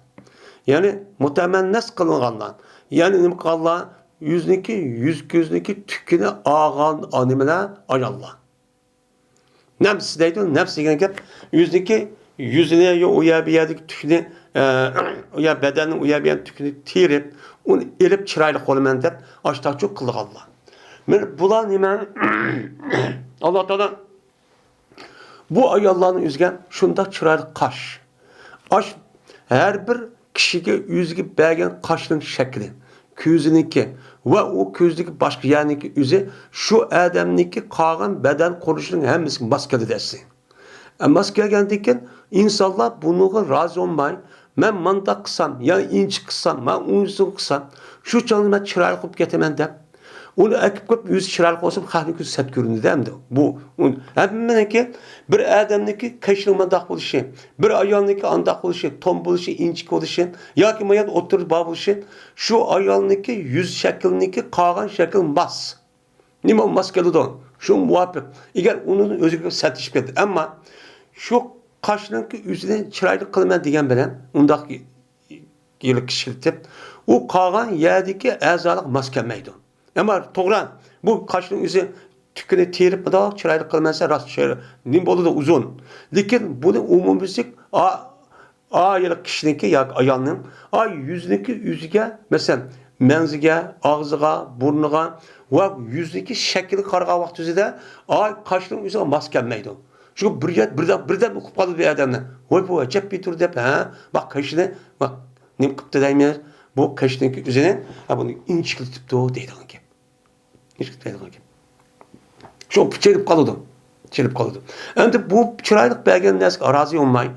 Yani mutemennes kılıngandan. Yani neyim Allah yüzniki, yüz gözünki tüküne ağan animine ayallah. Nefsi deydi, nefsi gep yüzniki yüzüne uya bir yerdeki tüküne uya bedenin uya bir tükünü tirip onu elip çıraylı kolmen dep açta çok kıldık Allah. Men bulan nime Allah Teala bu ayallarını üzgen şunda çıraylı kaş. Aş her bir kişiye yüzüge bergen kaşının şekli. Küzününki ve o küzdeki başka yerdeki yüzü şu adamniki kalan beden konuşunun hemisi maskeli dersin. Maskeli geldikken insanlar bunu razı olmay. Ben manda kısam, yani inç kısam, ben uyuzun kısam, şu canlı ben çıraylı kılıp getemem de. Onu ekip koyup yüz çıraylı olsam halini kötü set göründü değil mi de? Bu. Hepimdeki bir adamdaki kaşının mandak oluşu, bir ayağındaki andak oluşu, tom oluşu, inçik oluşu, ya ki mayat oturup bağ oluşu, şu ayağındaki yüz şeklindeki kalan şekil bas. Nima maskeli de şu muhabbet. Eğer onun özgürlüğü satış geldi. Ama şu kaşının yüzüne çıraylı kılmen diyen bilen, ondaki yıllık kişilik o kalan yerdeki azalık maskelemeydi. Ama toğran bu kaşının yüzü tükünü terip da çıraylı kılmense rast şey nim bolu da uzun. Lakin bunu umumizlik yıllık kişininki ya ayağının yüzündeki yüzüge mesela menzige, ağzıga, burnuga ve yüzdeki şekli karga vakti üzerinde kaşının yüzüne maskelemeydi. Çünkü birden okup kaldı bir adamla. Vay bu acep bir tur dep ha. Bak kaşını bak nim kıptı dayımlar. Bu kaşının üzerine bunu inçikli tipte o deydi ki. İnçikli deydi ki. Şu çelip kaldı. Çelip kaldı. Şimdi bu çıraylık belgenin nesk arazi olmay.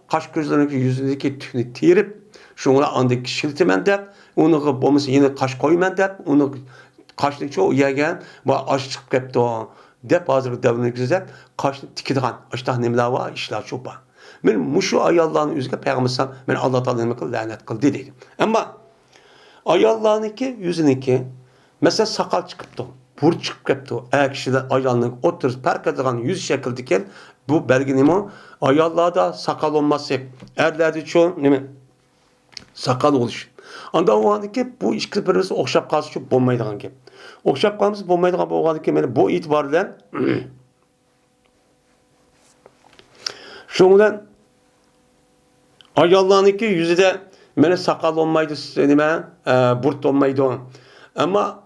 Kaş gözlerindeki yüzündeki tüyünü tirip şuna andaki şiltimen dep onu bomusu yine kaş koyman dep onu kaşını çoğu yegen bu aş çıkıp kepti o. Dep hazır devrini güzel kaşını tikidigan açtaq nimler var işler çok var. Men muşu ayallarını üzge peygambersem men Allah Teala lanet kıl dedi. Ama ayallarınki yüzününki mesela sakal çıkıptı. Bur çıkıp kepti. Eğer kişiler ayallarını oturup perk edilen yüz şekildiken bu belge nimo ayallarda sakal olması erlerde çoğu nime sakal oluş. Anda o andaki bu işki birisi okşap kalsı çok bulmaydıgan ki. Okşap kalması bulmaydıgan bu andaki meni bu itibarla şundan ayallarınki yüzüde meni sakal olmaydı nime burt olmaydı. Ama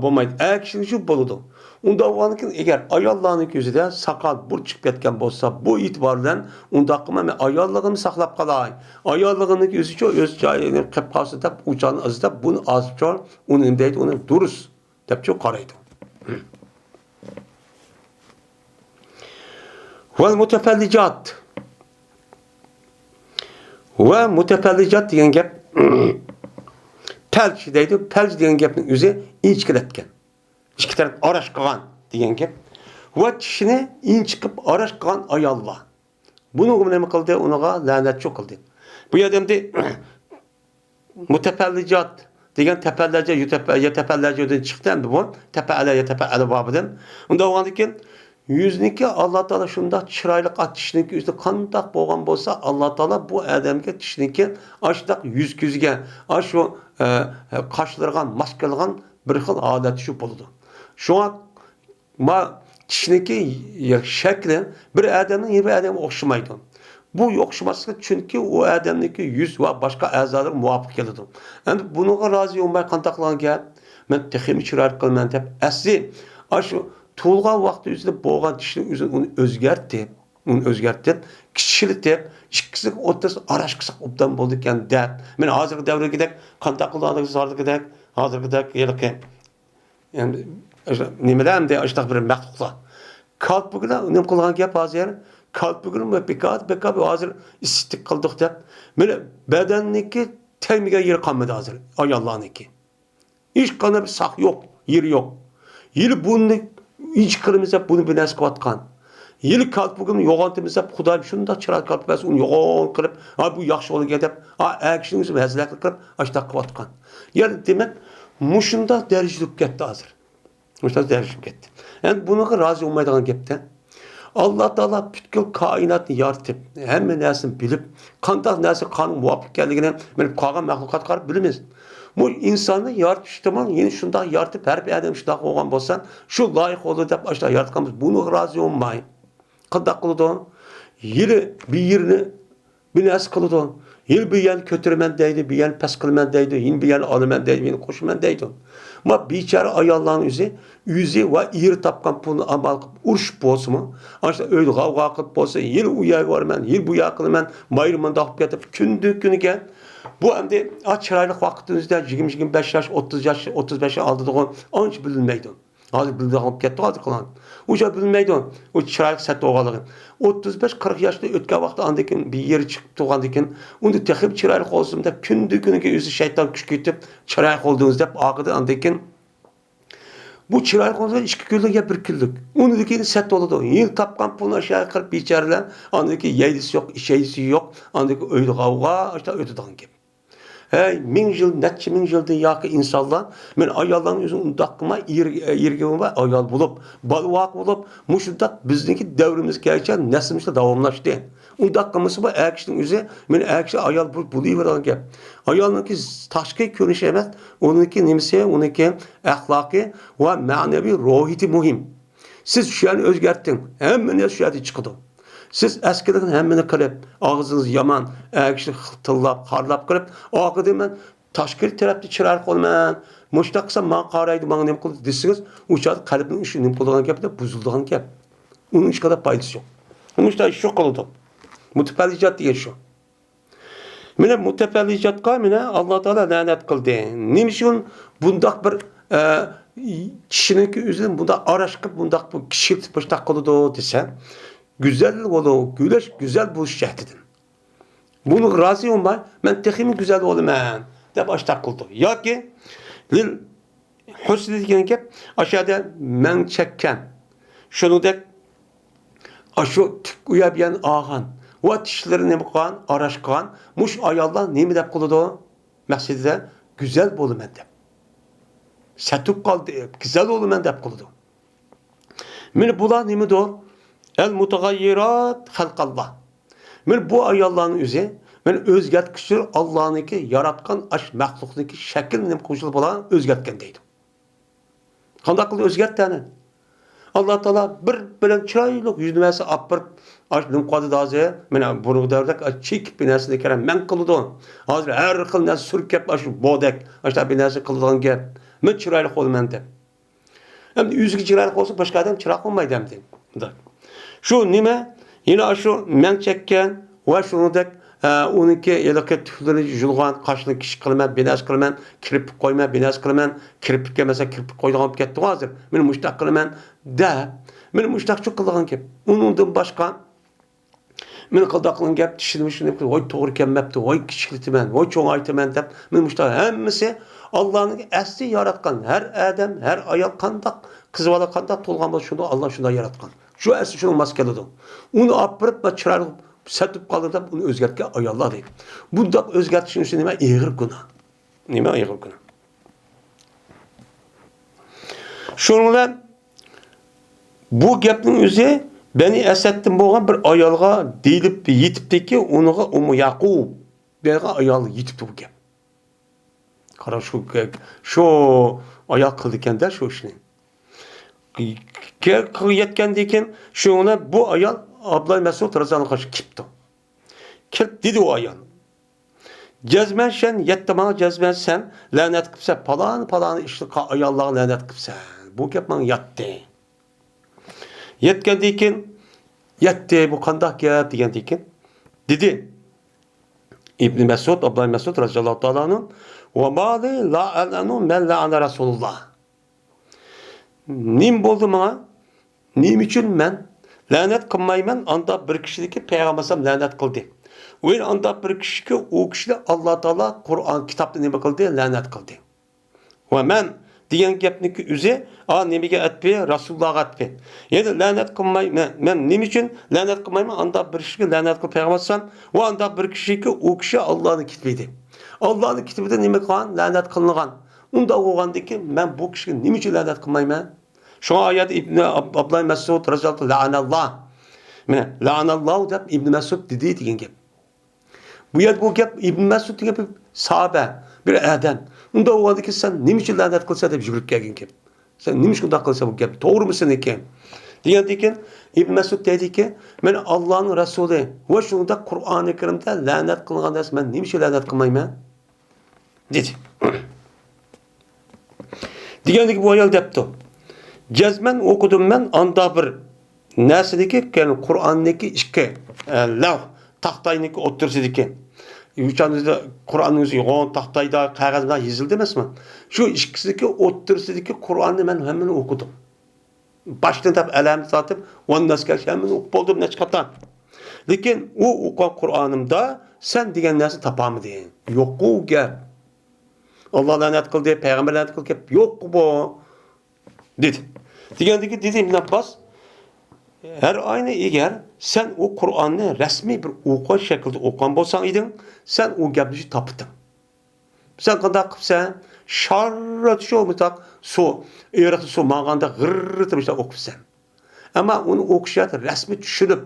bulmaydı. Eğer kişinin şu buludu. Onda olanıkin eğer ayallarının yüzüde sakal bur çıkıp ketken bolsa bu itibarla onda akıma ayallığını saklap kalay. Ayallığının yüzü çok öz cahilinin kıpkası da uçağını azıda bunu az çok onun deydi onu duruz. Dep çok karaydı. Ve mutefellicat. Ve mutefellicat diyen gep pelç deydi. Pelç degan gapning o'zi inchkilatgan. İki taraf arash qilgan degan gap. Va tishini inchikib arash qilgan ayollar. Buni nima qildi? Unaga la'natchi qildi. Bu odamda mutafallijat degan tepallarga yetepallarga chiqdi endi bu. Tepala babidan. Unda olgandan yüzniki Allah Teala şunda çıraylık at tişniki yüzde kandak boğan bolsa Allah Teala bu adamga tişniki aşdak yüz küzge aş o kaşlargan maskalgan bir xil adet şu buludu. Şu an ma tişniki şekli bir adamın bir adamı okşamaydı. Bu yokşaması çünkü o adamdaki yüz ve başka azalar muvafık geldi. Yani buna razı olmay kantaklan gel. Ben teximi çıraylık kılman dep asli aşu Tuğulgan vakti üzerinde boğan kişinin üzerinde onu özgertti. Onu özgertti. Kişilik deyip, ikisi ortası araş kısak obdan bulduk yani deyip. Ben hazırki devre gidek, kantaklılarına sardık gidek, hazırki gidek, yelik. Yani, nemeden de açtık bir məxluqla. Kalp bugüne, nem kılgan gap hazır, kalp bugüne ve bekat hazır istik kıldık deyip. Böyle bedenniki temige yeri kalmadı hazır. Ay Allah'ınki. Hiç kanı bir sak yok, yeri yok. Yeri bunu İç kırmız hep bunu bir nesli atkan. Yıl kalp bugün yoğantımız hep Xuday şunu da çırak kalp bas onu yoğun kırıp bu yaxşı olu gedip ekşiniz hezlek kırıp açtak atkan. Yani demek muşunda dericilik gitti hazır. Muşunda dericilik gitti. Yani buna razı olmayacağın gepten. Allah Teala bütün kainatını yaratıp hem nesini bilip kandak nesi kanun muvafık geldiğini benim kalan mahlukat karıp bilimiz. Bu insanı yaratıştırman yeni şundan yaratıp her bir adam şundan olgan bolsan şu layık olur deyip aşağı yaratkanımız bunu razı olmayın. Kandak kılıdı yeri bir yerini bir nes kılıdı. Yeri bir yen kötürmen deydi, bir yen pes kılmen deydi, yine bir yen alımen deydi, yine koşumen deydi. Ama biçare ayalların yüzü ve iri tapkan bunu amal kılıp urş bolsa mı? Aşağı öyle kavga kılıp bolsa yeri uya varmen, yeri bu yakılmen, mayırman dağıp getirip kündü gel. Bu endi çıraylık vakitinizde 20-25 yaş, 30 yaş, 35 yaş aldığı anca bilinmeydi. Hazır bildiği alıp gitti hazır kılan. Uca bilinmeydi o çıraylık sette oğalığı. 35-40 yaşta ötken vakti andakin bir yeri çıkıp tuğandakin onu tekip çıraylık olsun da kündü yüzü şeytan küçükütüp çıraylık olduğunuz deyip ağıdı andakin bu çıraylık olsa 2 günlük ya 1 günlük. Onu dikini set oldu. Yıl tapkan pulunu aşağı kırıp biçareler. Andaki yeydisi yok, işeyisi yok. Andaki öyle kavga, işte öteden gibi. Hey, min yılda yakı insanlar, men ayalların yüzünü undakıma, irgivime ayal bulup, balvak bulup, muşundak bizdeki devrimiz geçen neslimizde davamlaştı. Undakımızı bu erkişinin yüzü, men erkişi ayal buluyveren gep. Ayalınki taşkı görünüşü emez, onunki nimsi, onunki ahlaki ve manevi ruhiyeti muhim. Siz şu an özgerttin, hemen şu an çıkıdı. Siz eskiden hemmini kılıp, ağzınız yaman, ekşi tıllap, harlap kılıp, ağzı demen, taşkir tarafta çırar olmayan, muştaksa man qaraydı, man nem kıldı desiniz, uçadı kalbinin işi nem kıldığı gibi de buzulduğun gibi. Onun hiç kadar paydası yok. Muştak şu kıldı. Mutefallicat diye şu. Mine mutefallicatka mine Allah Teala lanet kıldı. Nimişin bundak bir kişininki üzerinde bunda araşkıp bundak bu kişilik baştak kıldı dese, güzel olur, güzel buluş şehdidim. Bunu razı olmay, ben tekimi güzel olmayın de başta kıldı. Ya ki, hüsnü diyeceğim ki, aşağıda men çekken, şunu da, aşı tük uyabiyen ağan, o tişleri ne bukan, araşkan, muş ayallah ne mi de kıldı? Məqsədi güzel olmayın de. Sətuk kaldı, güzel olmayın de kıldı. Meni bular ne mi de? El mutagayyirat halkallah. Men bu ayalların üzü, men özgertküsür Allah'ınki yaratkan aş məxluqniki şəkilini qoşulub olan özgertken deydim. Qanday qıldı özgertdəni? Allah Teala bir bilen çıraylık yüzünməsi apırıp aş nimqadı dazı, men bunu dərdak çik binasını kerem men qıldı. Hazır her xil nəsə sürkep aş bodek, aş da binası qıldıgan gep. Men çıraylık olman dep. Hem yüzüki çıraylık olsa başka adam çıraq olmaydı hem deyim. Şu nime? Yine şu men çekken ve şunu da onunki yedeki tüfleri julgan kaşını kişi kılman, binas kılman, kirpik koyman, binas kılman, kirpik'e mesela kirpik koyduğum ketdi hazır. Men muştaq kılman da, men muştaq çok kılgan gep. Onundan başka men kıldaqlın gep, tişilmişini, oy toğru kemmepti, oy kişiklitimen, oy çoğun aytımen dep, men muştaq hemmisi Allah'ın asli yaratkan her adam, her ayol kandak, kız bala kandak tolgan bolsa şunu Allah şunda yaratkan. Şu asli şunu maskeledi. Onu apırıp ve çırarıp satıp kalır da bunu özgertken ayollar deyip. Bunda özgertişin üstü nime? Eğir günah. Nime eğir günah? Şununla bu gapning o'zi Beni Esed'in bo'lgan bir ayolga deyilib yetibdiki, unuga Yaqub degan ayol yetibdi bu gap. Qara shu ayol qildi ekanda shu ishni. Yetgandan keyin shuni bu ayol Abdullah Mas'ud radhiyallohu anhu kipti. Kirib dedi o ayol. Jazman sen yettima jazman sen la'nat qilsa palon ishni ayollarga la'nat qilsa. Bu gap menga yetdi. Yetgandan keyin yetti bu qandoq gap degandan keyin dedi İbn Mesud, Abdullah Mesud radhiyallohu ta'ala anhu va mali la'anu men la'ana Rasulullah. Nim bo'ldi menga? Nim uchun men la'nat qilmayman? Anda bir kishiniki payg'ambarsam la'nat qildi. O'yin anda bir kishiga u kishini Alloh taolo Qur'on kitobni nima qildi? La'nat qildi. Va men degan gapniki o'zi nimaga aytdi? Rasulullohga aytdi. Ya'ni la'nat qilmayman. Men nima uchun la'nat qilmayman? Anda bir kishiga la'nat qilib payg'ambarsam, va anda bir kishiga u kishi Allohning kitobida. Allohning kitobida nima qilgan? La'nat qilingan. Unda o'g'andiki men bu kishiga nima uchun la'nat qilmayman? Şu ayet İbn Abdullah Mesud radhiyallohu la'analloh. Mana la'analloh deb İbn Mesud dedi degan gap. Bu gap İbn Mesud degan sahabe, bir adam. Unda o'g'andiki sen nima uchun la'nat qilsa deb yugurib kelgan gap. Sen nima uchun bunday qilsa bu gap to'g'rimi ekan? Degandan keyin İbn Mesud dediki, men Allohning rasuli va shunda Qur'oni Karimda la'nat qilgan narsa men nima uchun la'nat qilmayman? Dedi. Degandan bu ayol debdi. Cezmen okudum ben anda bir nersedeki yani Kur'an'daki iki lav tahtayındaki otursideki uçağınızda Kur'an'ınızı yoğun tahtayda kağızda yazıldı mı? Şu ikisindeki otursideki Kur'an'ı ben hemen okudum. Baştan tabi elhamdülillah satıp onun nasıl hemen okuldum ne çıkartan. Lakin o okuyan Kur'an'ımda sen diyen neresi tapamı deyin. Yok o gel. Allah lanet kıldı, peygamber lanet kıldı. Yok bu. Dedi. Degandaki dedi İbn Abbas, her aynı eğer sen o Kur'an'ı resmi bir okuyan şekilde okuyan bolsan idin, sen o gapni tapdın. Sen qanday qilsan, şarrat şu mutak su, eratı su mağanda gırrıtmışta okupsan. Ama onu okuşat resmi düşünüp,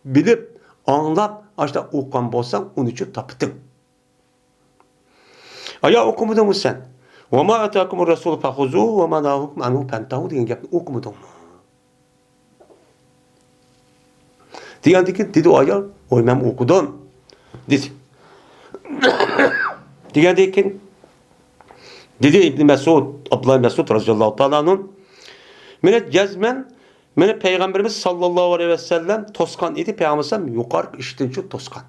bilip, anlap, açta okuyan bolsan onu için tapdın. Aya okumadın mı sen? وَمَا أَتَاكُمُ الرَّسُولُ فَخُذُوهُ وَمَا نَهَاكُمْ عَنْهُ فَانْتَهُوا degan gapni o'qimadingmi? Degandan keyin dedi ayol, "Voy men o'qidim." dedi. Degandan keyin dedi İbn Mesud, Abdullah Mesud radhiyallohu ta'ala anhu, "Meni jazman meni payg'ambarimiz sallallohu alayhi vasallam tosqan edi, payg'ambarsam yuqorqi ishtinchi tosqan.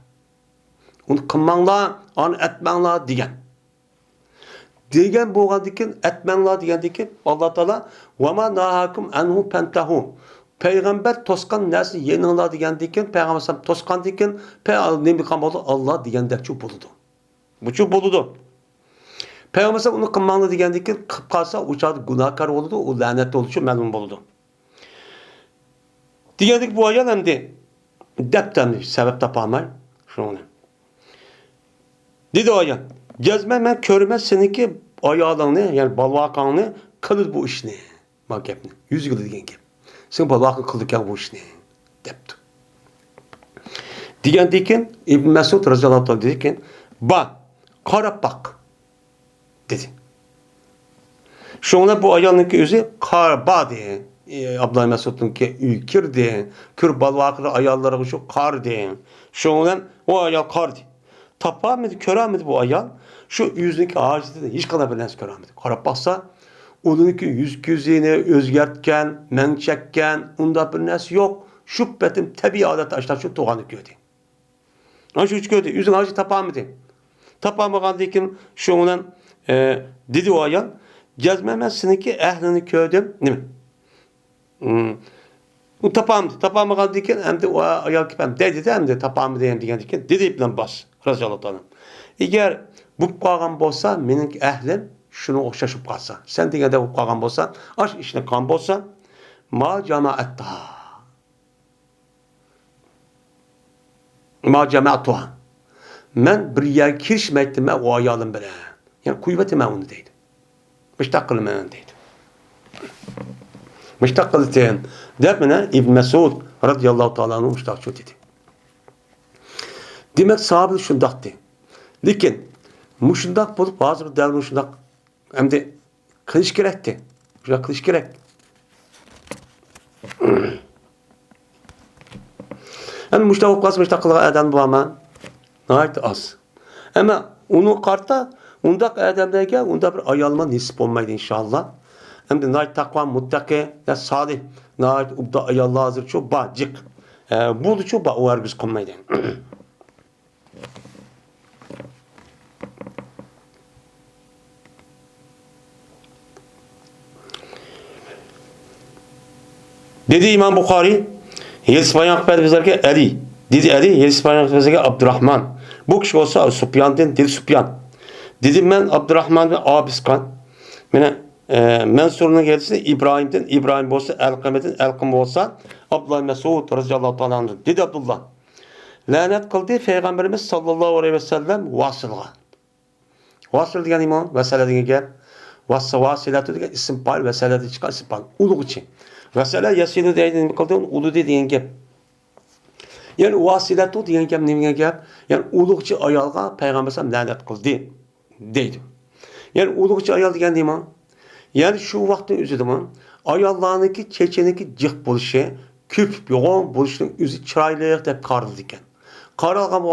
Uni qilmanglar, ani atmanglar degan. Degan bo'lgandan keyin atmanglar degandan keyin Alloh taolo va ma nahakum anhu fantahu. Payg'ambar tosqan narsa yeninglar degandan keyin payg'ambar ham tosqandan keyin nima qilgan bo'ldi? Alloh degandakchi bo'ldi. Buchu bo'ldi. Payg'ambar uni qilmanglar degandan keyin qilib qolsa u chaqda gunohkor bo'ladi, u la'nat bo'lishi ma'lum bo'ldi. Degandik bu ayol hamda debdan sabab topolmay shuni. Dedi ayol, "Jazman men ko'rmas seniki ayolingni, ya'ni balvaqangni qildi bu ishni." Bu gapni yuziga degan gap. Sen balvaqing qildikan bu ishni debdi. Degandan keyin İbn Mesud radhiyallohu anhu dedi ki, "Ba, qarab baq." dedi. Şuna bu ayolniki o'zi qarba dedi. Abdullah Mesud'unki uy kirdi. Kür balvaqli ayollarga shu qardi. Şundan o ayol qardi. Tapamidi, ko'ramidi bu ayol. Şu yüzniki hacitida hech qanday bir narsa ko'ramidi. Qarab baqsa, uninki yuz ko'zini o'zgartgan, mangchakkan, unda bir narsa yo'q. Shu betim tabiiy odat ashlar shu to'g'ani ko'rdi. Ana shu ko'rdi, yuzini hacit tapamidi. Tapamagandan keyin shundan dedi o ayol, "Jazman seniki ahlini ko'rdim." Nima? U tapamagandan keyin hamda o ayol kipam dedi hamda tapamidi degandan keyin dedi İbn Abbas radhiyallohu anhu. Eğer bu qolgan bo'lsa, mening ahlim şunu o'xshashib qolsa. Sen deganda bo'lib qolgan bo'lsan, ash ishni qilgan bo'lsan, ma jama'atha. Ma jama'atuha. Men bir yerga kirishmaydim men o ayolim bilan. Ya'ni qo'yibman uni deydi. Mushtaq qilaman deydi. Mushtaq qildim. Deb mana İbn Mas'ud radhiyallohu ta'ala anhu mushtaq dedi. Demek sahabe şundaq dedi. Lekin mushundaq bo'lib hozir davr shundaq endi qilish kerakdi. Shunday qilish kerak. Endi mushtaq bo'lib qolsa mushtaq qilgan odam bormi? Nihoyat az. Ama uni qarta undaq odamlarga unda bir ayolma nisb bo'lmaydi inshaalloh. Endi nihoyat taqvo, muttaqi va solih, nihoyat ubda ayollar hozir shu bajiq. Bu shu ba o'rgiz qilmaydi. Dedi İmam Bukhari, Yelsipayan bizlerge Ali. Dedi Ali, Yelsipayan bizlerge Abdurrahman. Bu kişi olsa Sufyan'dan, dedi Sufyan. Dedim ben Abdurrahman ve Abiskan. Men soruna gelirse İbrahim'den, İbrahim olsa Elkame'den, Elkam olsa Abdullah Mesud radıyallahu ta'ala anhu. Dedi Abdullah. Lanet kıldı Peygamberimiz sallallahu aleyhi ve sellem vasılga. Vasıl diyen imam, vesile diyen gel. Vasilatı diyen isim payl, vesileti çıkan isim payl. Uluq için. Vesile yasilu diyen kıldı, ulu diyen gel. Yani vasilatı diyen gel, ne gel? Yani uluqçı ayalga Peygamberimiz lanet kıldı. Deydi. Yani uluqçı ayal diyen imam. Yani şu vaktin üzüdüm. Ayallarınki çeçeniki cık buluşu, küp yoğun buluşunun üzü çıraylık dep karıldı iken. Karalgan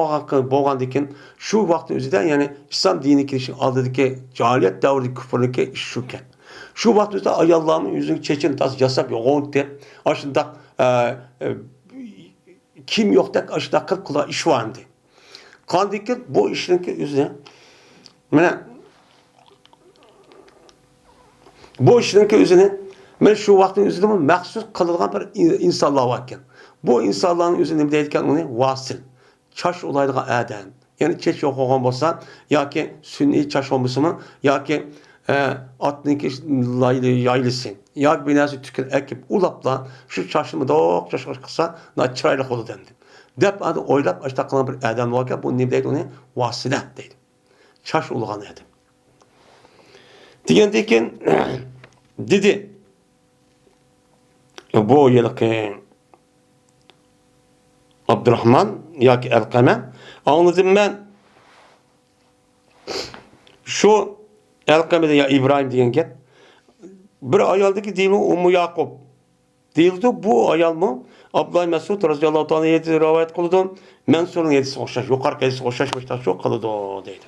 boğan diken şu vaktin üzüden yani İslam dini kirişin aldığı cahiliyet davrı küfürlüke iş şuken. Şu vaktin üzüden ayallarının yüzünü çeçen tas yasap yoğun de aşında kim yok dek aşında kıl kula iş vardı. Kandikin bu işinki üzerine bu işinki üzerine ben şu vaktin üzerine mahsus kılılgan bir insanlar varken. Bu insanların üzerine deydiken onu vasıl. Çaş olaydığı adam. Yani çeş yok olan olsan ya ki sünni çaş olmuşsun ya ki atniki yaylısın. Ya ki binası tükür ekip ulapla şu çaşımı da çaş kısa na çıraylık olur dendi. Dep adı oylap açta kalan bir adam varken bu ne deydi onu vasılah deydi. Çaş olağan adam. Diyendeyken dedi bu yılki Abdurrahman ya ki Elkame anladım ben şu Elkame'de ya İbrahim diyen gel bir ayaldaki değil mi Ummu Yakup değildi bu ayal mı Abdullah Mesud radıyallahu ta'ala yedi rivayet kıldı Mensur'un yedisi hoşlaş yukarı yedisi hoşlaşmışlar çok kılıdı deydi.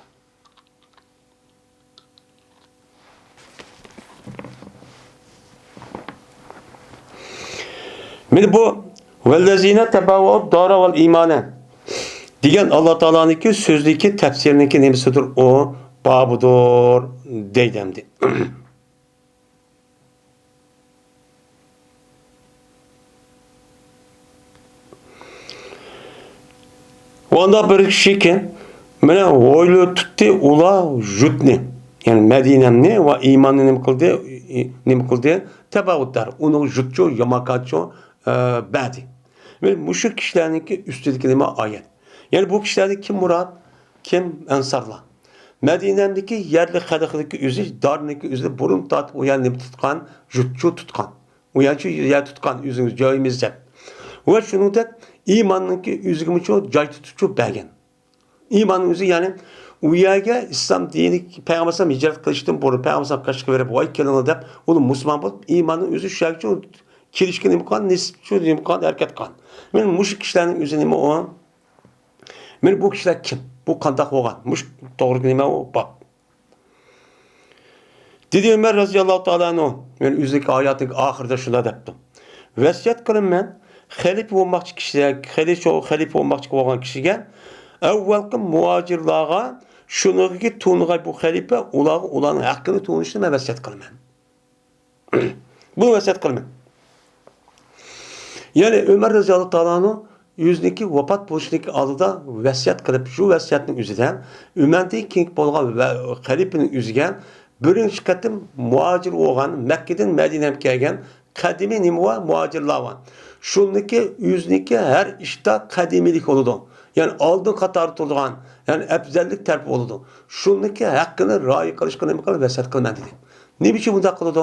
Şimdi bu vellezine tebavva'ud dara vel imane diyen Allah Teala'nınki sözdeki tefsirindeki nemisidir o babudur deydemdi. Onda bir kişi ki mene oylu tuttu ula jutni yani Medine'ni ve imanını nem kıldı tebavvudlar onu jutçu yamakatçu badi. Ve bu şu kişilerinki üstündeki ayet. Yani bu kişilerde kim murat, kim ensarla. Medine'deki yerli kadaklık yüzü, darındaki yüzü burun tat uyanı tutkan, jutçu tutkan. Uyançı yer tutkan yüzümüz, cahimizde. Ve şunu da imanınki yüzümü çoğu cay tutucu belgen. İmanın yüzü yani uyaga İslam dini Peygamber Sallam hicret kılıştım boru Peygamber Sallam kaşık verip vay kelini de onu Müslüman bulup imanın yüzü şerki kirişkin imkan, nisbçu imkan, erket kan. Benim müşrik kişilerin üzerine o. Benim bu kişiler kim? Bu kandak olan. Müşrik doğru nime o bak. Dedi Ömer radıyallahu ta'ala o. Ben üzerindeki hayatın ahirde şuna deptim. Vesiyet kılın ben. Halife olmakçı kişiler, halife olmakçı olan kişiye evvelki muhacirlığa şunu ki tuğnuğa bu halife olan hakkını tuğnuştum vesiyet kılın ben. Bunu vesiyet kılın ben. Yani Ömer radıyallahu ta'ala'nın yüzündeki vefat buluşundaki alıda vesiyat kılıp şu vesiyatin üzerinden Ömer'deki king bolğan ve halifenin üzerinden birinchi qatim muhojir bo'lgan, Makkadan Madinaga kelgan qadimiy nima va muhojirlar var. Şundaki yüzniki her işte kadimilik oldu. Yani aldın qatarı turduğan, yani afzallik taraf oldu. Şundaki hakkını ra'y qilishga nima qilib vasat qilman dedi. Ne biçim bunda qildi?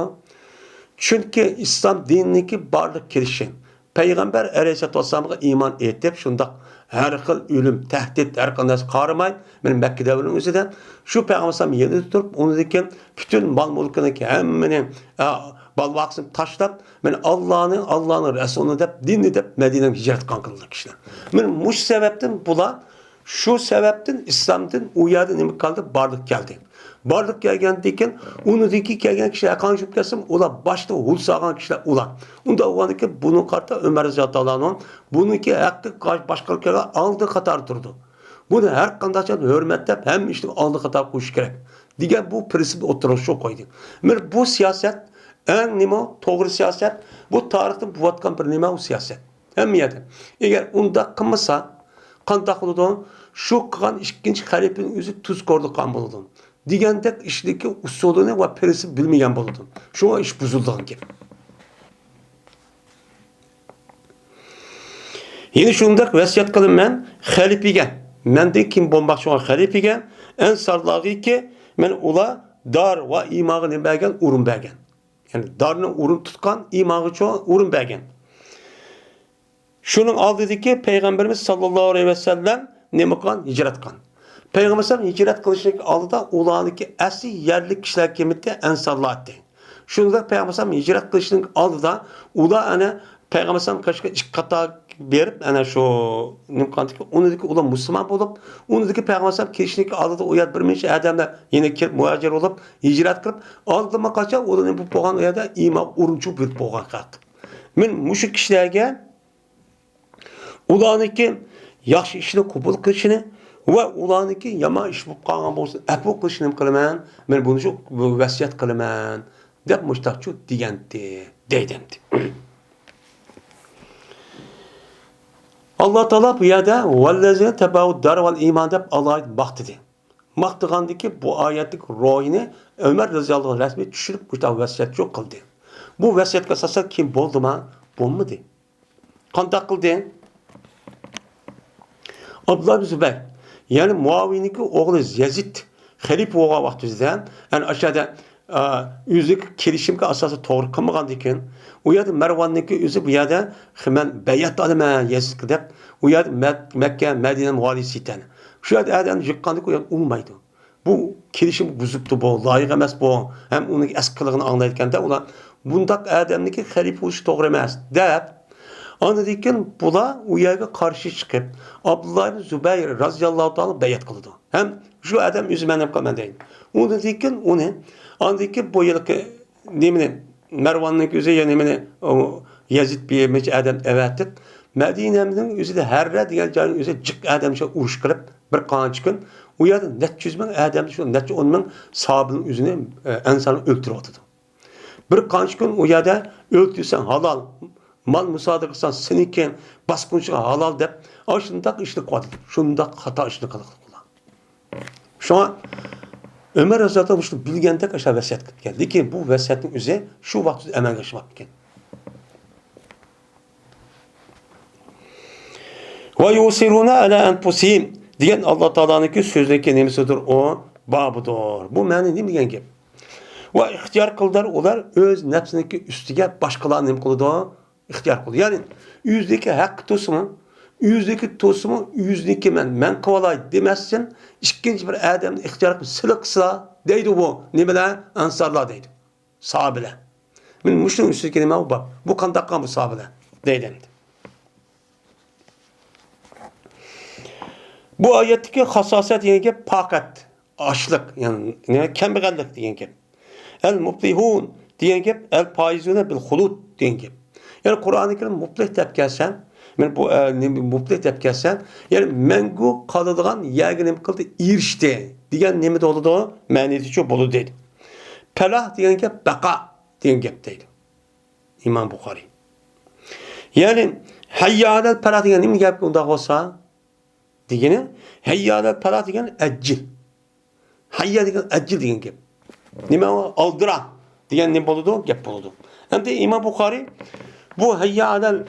Çünkü İslam dinindeki barlık kirişin. Peygamber Aleyhisselatü Vesselam'a iman etip şundak her xil ölüm, tehdit, her qanday qaramay, benim Mekke devrinin özüden şu Peygamber yerine tutup onu diken bütün mal mulkini hemmini balvaqsını taşlap, men Allah'ın Resulünü dep, dinini dep Medine'ye hicret qildilar kişiler. Men muş sebepten bula, şu sebepten İslam'dan uyadı nima kaldı? Barlık geldi. Barlık gelgen diken, onu diki gelgen kişiler kan şüpkesim, ola başta hul sağan kişiler ulan. Onda o ki bunun karta Ömer Ziyadallahu bununki hakkı başkalıklara aldığı kadar durdu. Bunu her kandaşan hürmetlep hem işte aldığı kadar kuş gerek. Digen bu prensip oturuşu koydu. Men bu siyaset en nimo doğru siyaset, bu tarihte bu vatkan bir nimo siyaset. Hem yedi. Eğer onda kımasa, kandak oldu, şu kan ikinci halifenin yüzü tuz kordu kan buldu. Digendek işteki usulünü ve prensip bilmeyen buldu. Şuna iş bozulduğun gibi. Yine şundak vasiyet kılın ben halifege. Men de kim bombak olan halifege en sarlağı ki men ula dar ve imağını bergen urun bergen. Yani darını urun tutkan imağı çoğu urun bergen. Şunun aldığı ki Peygamberimiz sallallahu aleyhi ve sellem ne kan hicret kan. Peygamber sallallahu hicret kılışını aldı da ulağındaki asli yerli kişiler kemitte ensarlar etti. Şunu da Peygamber sallallahu hicret kılışını aldı da ula ana Peygamber sallallahu kaçka iş kata verip ana şu nimkantaki onu deki ula Müslüman olup onu deki Peygamber sallallahu kişilik aldı da uyat bir minç adamlar yine muhacir olup hicret kılıp aldı mı kaça olanın bu boğan uyada ima uruncu bir boğan kalk. Men müşrik kişilerge ulağındaki yaxşı işini kubul kılışını ve ulağındaki yama iş bu kalgan bolsun bu kılışını kılman men bunu çok vasiyet kılman dep müştakçu diyendi deydemdi. Allah Teala bu yerde vellezine tebaud dar vel iman dep Allah'a baktı. Maktıgandaki bu ayetlik ruhini Ömer radıyallahu anh resmi düşürüp bu vasiyet çok kıldı. Bu vasiyet kasası kim boldu ma? Bolmadı. Kandak kıldı. Abdullah bin Zübeyir. Yani Muaviye'nin oğlu Yazid halife olan vaxtizden yani aşağıda yüzlük kirişimki asası doğru kılmagan diken o yerde Mervan'daki yüzü bu yerde hemen beyat alma Yazid gidip o yerde Mekke Medine'nin valisiyken şu yerde adam yıkkandık o yerde olmaydı. Bu kirişim buzuptu bu, layık emez bu. Hem onun eskılığını anlayırken de ulan bundak adamdaki halife oluşu doğru emez deyip anladıyken bula uyaga karşı çıkıp Abdullah bin Zübeyir radıyallahu anh beyat kıldı. Hem şu adam yüzümen kalman değil. Onu dikken onu anladıyken bu yılki nemini Mervan'ın yüzü ya nemini Yazid bir meci adam evetip Medine'nin yüzü de herre diyen canın yüzü cık adam şey uruş kılıp bir kan çıkın. Uyadı net yüzmen adam şu net onun sahabının yüzünü insanı öldürüp atdı. Bir kan çıkın uyada öldürsen halal mal müsaade kılsan seninken baskınçığa halal dep aşındak işlik var. Şundak hata işlik kılık. Şu an Ömer Hazretleri bunu bilgende aşağı vesiyet geldi. Lekin bu vesiyetin üzeri şu vakti emelge şımak iken. Ve yusiruna ala enfusihim diyen Allah Teala'nınki sözdeki nemisidir o babıdır. Bu mani ne bilgen ki? Ve ihtiyar kıldılar olar öz nefsindeki üstüge başkalarının nem kılıdır. İhtiyar kıldı. Yani yüzdeki hak tosumu, yüzdeki men kovalay demezsin, ikinci bir adamın ihtiyar kıldı, sıla deydi bu, ne bile? Ansarlar deydi. Sahabile. Men müşrin üstündeki neme bu bak. Bu kandakkan bu sahabile. Deydi. Bu ayetteki hassasiyet diyen ki pakat, açlık, yani kembegallik diyen ki. El muplihun diyen ki el paizune bil hulud diyen ki. Yani Kur'an-ı Kerim mutlih dep gelsen, men bu mutlih dep gelsen, yani mengu kalıdığan yerge nemi kıldı irişti. Diyen nemi de oldu o, maniyeti çok bolu dedi. Pelah diyen ki beka diyen gep deydi. İmam Bukhari. Yani hayyadel pelah diyen nemi gep onda olsa, diyene hayyadel pelah diyen eccil. Hayyadel diyen eccil diyen gep. Nima o? Aldıra degan ne bo'ladi? Gap bo'ladi. Endi İmam Buxoriy bu hayya alal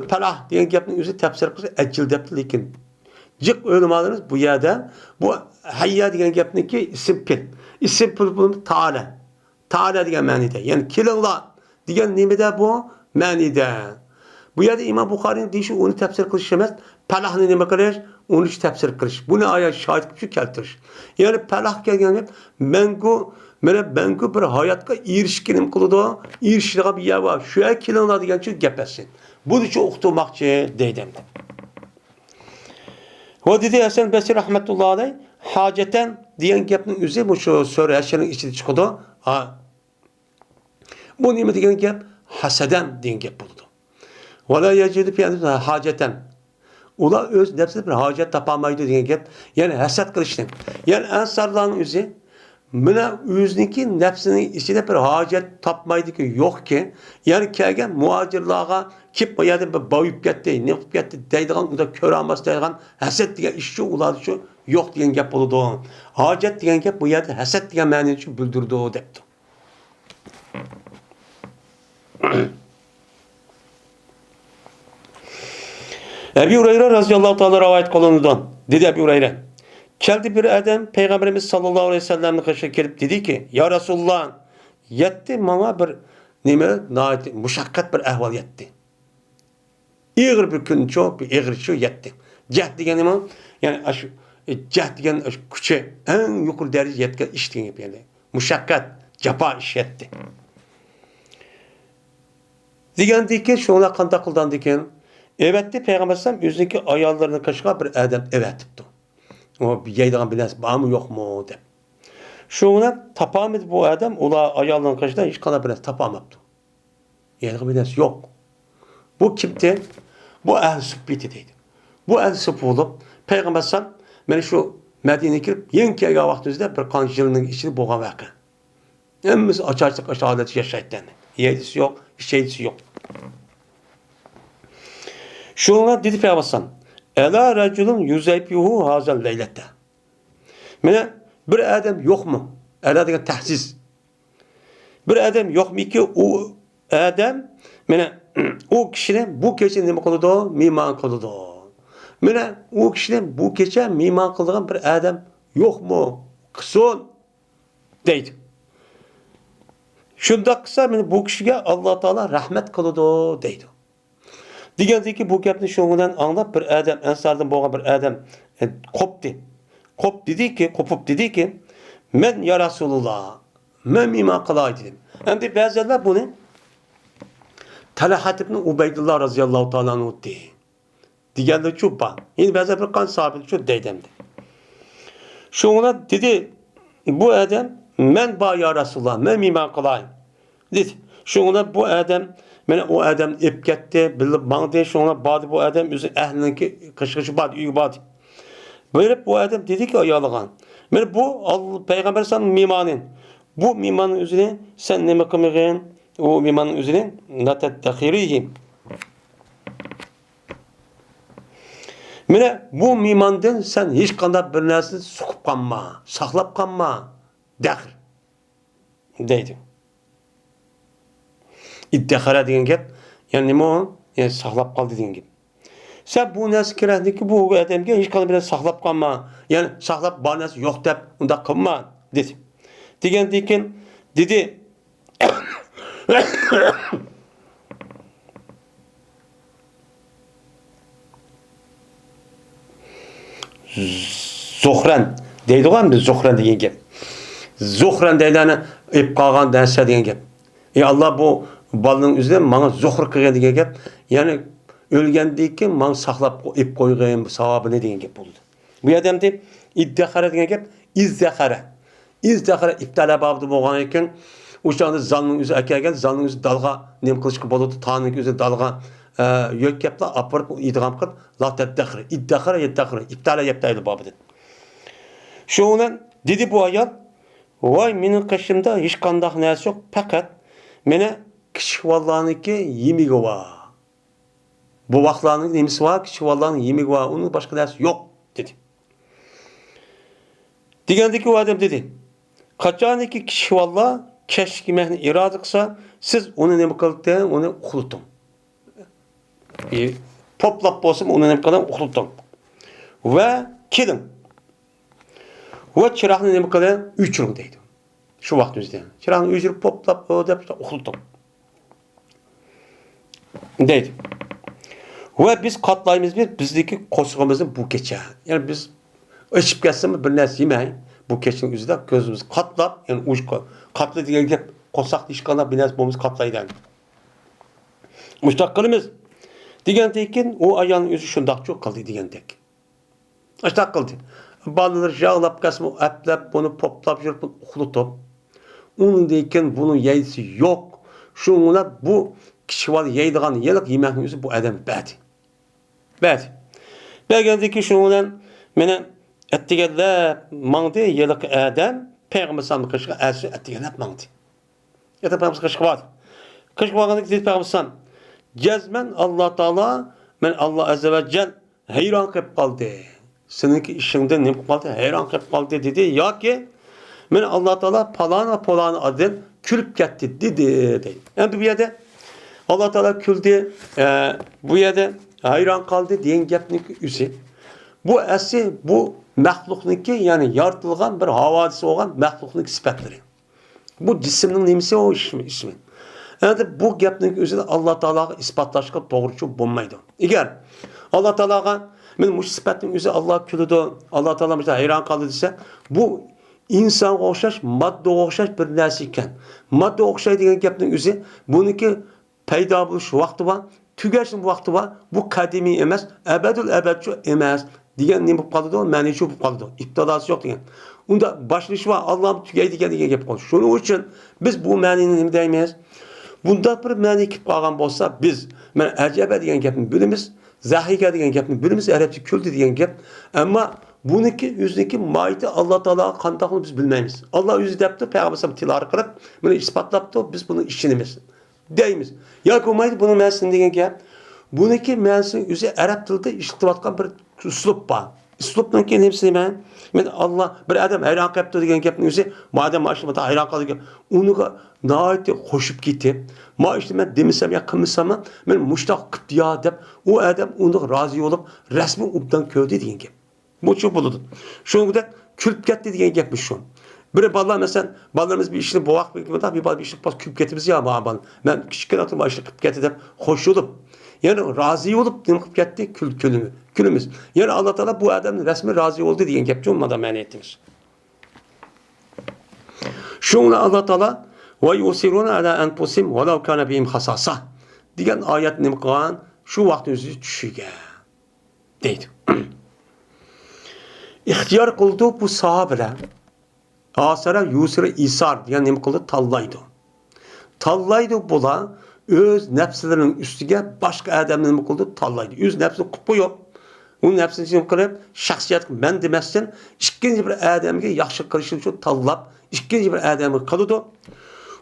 falah degan gapning o'zi tafsir qilsa ajil debdi, lekin jiq o'limalarimiz bu yerda bu hayya degan gapniki ism pil. Ism pil bu taala. Taala degan ma'noda. Ya'ni kelinglar degan nimada bu ma'noda. Bu yerda İmam Buxoriyning deyishi uni tafsir qilish emas, falahni nima qilish, uni tafsir qilish. Buni oyat shohid qilib keltirish. Ya'ni falah kelgan gap mangu bir hayotga erishganim qiladi, erishishga bir yer bor. Shu yer kelinglar degancha gap etsin. Buni uchun o'qitmoqchi deydim. Va dedi Hasan Basri rahmetullohi alayh, hojatan degan gapning o'zi bu shu sura asharining ichida chiqadi. Ha. Bu nima degan gap? Hasadan degan gap bo'ladi. Va la yajidu fi hojatan. Ular o'z nafsida bir hojat topolmaydi degan gap, ya'ni hasad qilishdan. Ya'ni ansarlarning o'zi mana o'ziniki nafsining ichida bir hojat topmaydiki, yo'qki, ya'ni kelgan muhojirlarga kelib bu yerda bir boyib ketdi, ne qilib ketdi deydigan, unda ko'ra olmas deydigan hasad degan ish shu ular uchun yo'q degan gap bo'ladi. Hojat degan gap bu yerda hasad degan ma'noni uchun bildirdi debdi. Ebu Hureyre radıyallahu ta'ala rivayet kılınıdan. Dedi Ebu Hureyre. Geldi bir adam Peygamberimiz sallallahu aleyhi ve sellem'in karşısına gelip dedi ki, ya Resulullah, yetti bana bir muşakkat bir ehval yetti. İğir bir gün çok, bir ağır şu yetti. Cehd degeni mi? Yani cehd degeni küçe en yukarı derece yetken iş degeni yani. Muşakkat, capa iş yetti. Degen diken şuna kanda kıldan diken. Evet de Peygamber sallam yüzündeki ayarlarını kaşığa bir adam evet tuttu. O bir yaydan bilmez var mı yok mu de. Şuna tapamadı bu adam ola ayarlarını kaşığa hiç kadar bilmez tapamadı. Yaydan bilmez yok. Bu kimdi? Bu ehl-i sübbetiydi. Bu ehl-i sübb olup Peygamber sallam beni şu Medine'ye girip yenki ayağı vaktimizde bir kancılının içini boğan vakı. Hemimiz açarsak aşağıdaki yaşayıtlarını. Yedisi yok, şeydisi yok. Şuna dedi Peygamber sallam. Ela raculun yüzeypihu hazel leylette. Mene bir adam yok mu? Ela degan tahsiz. Bir adam yok mu ki o adam mene o kişinin bu gece nima qiladi? Meyman qiladi. Mene o kişinin bu gece meyman qiladigan bir adam yok mu? Qilsin deydi. Shunda qilsa mene bu kishiga Alloh taolo rahmat qiladi deydi. Degandiki ki bu gapni şoňundan anlap bir adam ensardan bo'lgan bir adam kopdi. Kopup dedi ki men ya Rasulullah men meyman qilay dedim. Endi ba'zilar buni Talhat ibn Ubeydullah radıyallahu ta'ala anhu de. Diğerleri çok var. Yine ba'zi bir kan sahibi çok deydemdi. Şoňuna dedi bu adam men ba ya Rasulullah men meyman qilay dedi. Şoňuna bu adam mene o adam ip ketdi, bilib bana de şoňuna badi bu adam özü ehlinki qışqışı badi, üyü badi. Böyle bu adam dedi ki ayalagan. Mene bu Peygamber sallallahu mimanın. Bu mimanın üzerine sen nima qilmagin? O mimanın üzerine natatahirihim. Mene bu mimandan sen hiç qanday bir narsa suqib qanma, saqlab qanma. Daxir. Deydi. İddihara degan gap, yani nima o? Yani saqlab qoldi degan gap. Sen bu narsa kerakdiki bu odamga hech qanday bir narsa saqlab qolma. Yani saqlab bor narsa yo'q deb unda qilma dedi. Degandan keyin dedi Zuhran deydigan biz Zuhran degan gap. Zuhran deydani ip qolgan narsa degan gap. Allah bu balının üzerine bana zuhur qilgan degan gap. Yani o'lgandan keyin men saqlab ip qo'ygan savobi ne degan gap bo'ldi. Bu odamda iddihara degan gap izdihara. İzdihara iftala babı bo'lgan ekan, o'shanda zalning o'zi akagan, zalning o'zi dalga nem qilishga bo'ladi, taning o'zi dalga yo'q gaplar apirib idg'am qilib, la tadkhir, iddihara iftala yaptaydi babı dedi. Şoňdan dedi bu ayol, "Voy mening qishimda hech qanday narsa yo'q, faqat mene kichik vallarniki yemigi var. Bu vaqtlarning nemisi var, kichik vallarning yemigi var, onun başqa narsa yo'q" dedi. Degandiki o adam dedi. Qachoniki kishi valla kesh yemekni irada qilsa, siz uni nima qildi? Uni uxlating. Poplab bo'lsin, uni nima qiling? Uxlating. Va keling. Va chiroqni nima qiling? O'chiring deydi. Shu vaqt o'zida. Chiroqni o'chirib poplab deb uxlating. Deydi. Va biz qatlaymiz bizdeki qo'shig'imizni bu kecha. Ya'ni biz ichib ketsami bir narsa yemay, bu kechaning o'zida ko'zimiz qatlab, ya'ni ushqa qatli degan gap qo'saq ishqana bir narsa bo'limiz qatlaydi. Mushtaq qilamiz. Degandan o ayolning o'zi shundoqcha qildi degandek. Mushtaq qildi. Balalar yağlab kasmı aplab bunu poplab yurib uxlatib. Undan keyin buni yeyisi yo'q. Shuningla bu kishi var yeydigan yeliq yemekning o'zi bu adam badi. Badi. Belgəndə ki, şununla mənə etdigərlər mağdı yeliq adam Peyğəmbər sallallahu əleyhi və səlləm əsi etdigərlər mağdı. Ya da Peyğəmbər qışqı var. Qışqı varında ki, Peyğəmbər sallallahu cəzmən Allah Taala mən Allah azza və cəl heyran qılıb qaldı. Seninki işində nə qaldı? Heyran qılıb qaldı dedi. Ya ki mən Allah Taala falan adım külüb getdi dedi. Yəni bu yerdə Allah Taala küldü. Bu yerdə hayran qaldı deyen gapning o'zi. Bu asli bu mahluqniki, ya'ni yaratılgan bir havadisi olan mahluqning sifatlari. Bu cismning nimasi o ismi. Yani bu gapning o'zida Allah Taolaga isbotlashga to'g'ri bo'lmaydi. Agar Allah Taolaga men bu sifatning o'zi Allah kuludi, Allah Taolo bizga hayron qoldi desa, bu insonga o'xshash, moddaga o'xshash bir narsa ekan. Modda o'xshaydi degan gapning o'zi buniki paydo bo'lish vaqti bor. Tügersin bu vakti var. Bu kadimi emas, ebedül ebedçu emas. Diyen ne bu kalıdı? Meniçu bu kalıdı. İptidası yok diyen. Onda başlışı var. Allah'ım tügeydi diyen gap oldu. Şunun için biz bu meninin ne demeyiz? Bunda bir meni kip kalgan olsa biz men acaba diyen gapni bilimiz, zahika diyen gapni bilimiz, Arapça küldü diyen gap. Ama buniki yüzdeki maiti Allah Teala kandakını biz bilmeyimiz. Allah yüzü depti, Peygamber tiları kırıp bunu ispatlaptı, biz bunu işinimiz. Deyimiz. Ya komaydı bunun mensini degan gap. Buniki mensini o'zi arab tilida ishlatayotgan bir uslub bor. Uslubdan keyin hepsini men Allah bir adam hayron qilibdi degan gapning o'zi, madam mashimada hayron qoldi. Uniga nihoyatda qo'shib ketib, ma işte men demisam ya qilmasam men mushtaq qildi ya deb u adam uni rozi bo'lib rasmiy ubdan ko'rdi degan gap. Bu shu bo'ladi. Shuningdek kulib ketdi degan gap shu. Bir balla mesela ballarımız bir işini boğak bir bal bir işini pas küp getimiz ya bağban. Ben küçükken hatırlıyorum işini küp getirdim. Hoş olup yani razı olup küp getti külümüz. Yani Allah Teala bu adamın resmi razı oldu diyen gepçi olmadan mani ettiniz. Şunla Allah Teala ve yusiruna ala enfusim ve lav kana bihim hasasa diyen ayet ne kılan şu vaktin yüzü düşüge deydi. İhtiyar kıldı bu sahabeler. Asara yusra isar yani nima qildi? Tallaydı. Tallaydı bula öz nefslerinin üstüge başka adamın nima qildi? Tallaydı. Öz nefsini qilib qo'yib, uning nefsini nima qilib, shaxsiyat men demasdan ikkinchi bir odamga yaxshi qilish uchun tanlab, ikkinchi bir odamga qildi.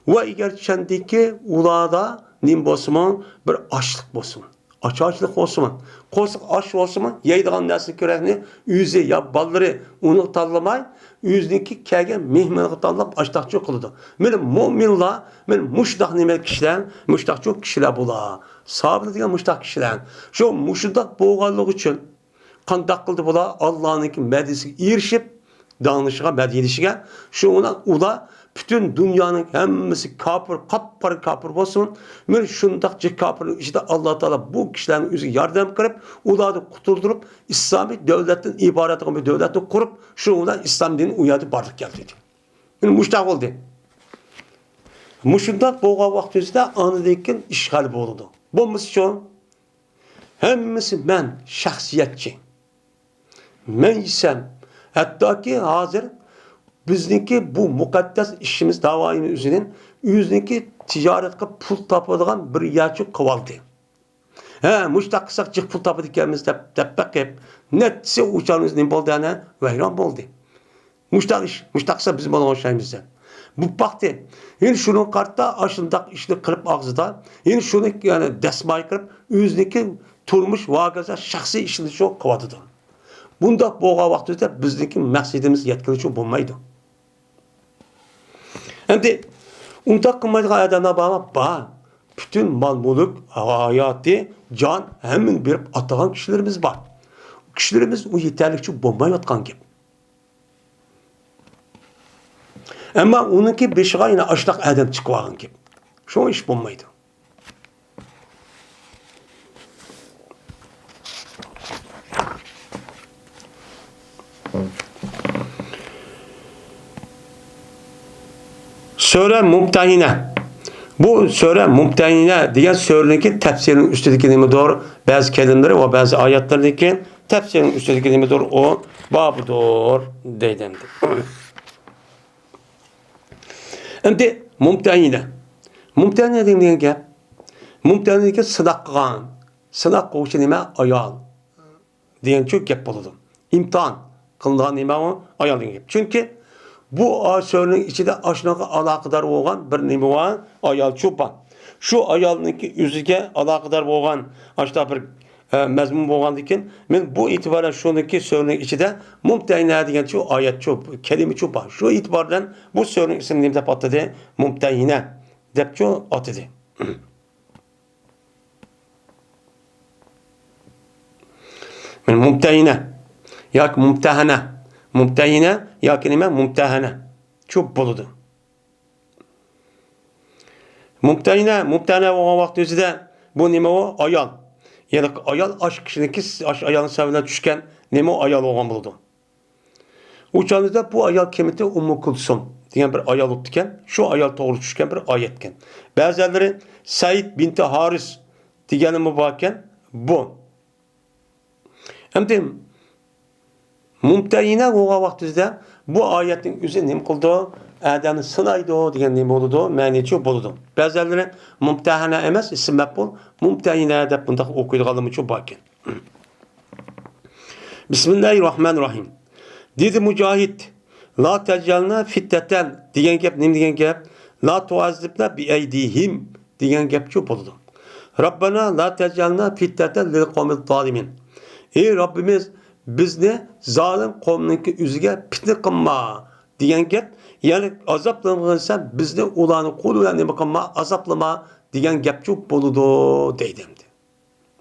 Va agar chandiki ularda nim bo'lsin, bir ochlik bo'lsin. Açıklık olsun. Qo'shiq aş olsun. Yeydigan narsa kerakni o'zi ya ballari uni tanlamay, o'ziniki kelgan mehmonga tanlab açtaqchi qiladi. Men mo'minlar, men mushtaq nima kishilar, mushtaqchi kishilar bo'lar. Sabr degan mushtaq kishilar. Shu mushtaq bo'lganligi uchun qandoq qildi bular? Allohningki madisiga erishib, danışığa, medyenişiga, şuna ular bütün dünyanın hemmisi kafir, kapar kafir olsun. Men şundaqçı kafirin içinde Allah Teala bu kişilerin özü yardım kırıp, uları kurtuldurup, İslami devletin ibaret olan bir devleti kurup, şuna İslam dinini uyadı barlık geldi. Yani müştak oldu. Müştak boğa vaktinde anıdayken işgal oldu. Bu misyon, hemmisi men şahsiyetçi. Men isem, hatta ki hazır bizdeki bu mukaddes işimiz davayının üzerinin yüzdeki ticaretke pul tapıdığan bir yaçı kıvaldı. Müştak kısak cık pul tapıdıklarımız tepek netse uçağımız ne oldu yani? Veyran oldu. Müştak kısa bizim olan şeyimizde. Bu baktı. Yine şunun kartta aşındak işini kırıp ağzıda. Yine şunu yani desmayı kırıp yüzdeki turmuş vagaza şahsi işini çok kıvadıdı. Bunda boğa vaxtida bizdeki məqsədimiz yetkilici olmaydı. Endi unda kılmaydigan adamlar var. Bütün mal mulk, hayatı, can hemen berip atagan kişilerimiz var. Kişilerimiz o yeterlikçi bulmayotgan gap. Ama onunki beşiğe yine aşlak adam çıkıvagan gap. Şu iş bulmaydı. Sure Mumtahine. Bu sure Mumtahine diyen sureninki tefsirinin üstündeki nemi doğru. Bazı kelimeleri ve bazı ayetlerindeki tefsirinin üstündeki nemi doğru. O babı doğru deydendi. Şimdi Mumtahine. Mumtahine deyen gap. Mumtahine'deki sınak kılan. Sınak koğuşu neme ayal. Diyen çok gap buludu. İmtihan kılınan neme o ayal deyen gap. Çünkü bu surenin içinde aşnağı alakadar olan bir neme var. Ayal çoban. Şu ayalınki yüzüge alakadar olan aşnağı bir mezmun bolgandikin men bu itibaren şununki surenin içinde Mumtahine degan şu ayet çok kelime çoban. Şu itibardan bu surenin ismini dep atadı. Mumtahine dep şu atadı. Men mumtahine yak mumtahane. Mumtahine ya kelime mumtahane. Çok buludu. Mumtahine olan vakti özüde bu neme o ayal. Yani ayal aşk kişininki ayalın sebebinden düşken neme o ayal olan buldu. Uçağınızda bu ayal kemite Ummu Kulsum diyen bir ayal oldukken şu ayal doğru düşken bir ayetken. Bazıları Said binti Haris diyenin mübakken bu. Hem de Mumtahine olan vaktimizde bu ayetin üzerine nem kıldı, Adem'in sınaydı diyen nem oldu, maniçi buldu. Bazıları Mumtahine emez, isim mef'ul, Mumtahine de bunda okuyduğum için bakın. Bismillahirrahmanirrahim. Dedi Mücahit, la tecalna fitteten diyen gap, nem diyen gap, la tuazibna bi eydihim diyen gap çok buldu. Rabbana la tecalna fitteten lil kavmil zalimin. Ey Rabbimiz bizni zalim kavminki yüzüge fitne kılma diyen gap, yani azaplamasan bizni ulanı koluyla neme kılma, azaplama diyen gap çok buludu deydimdi.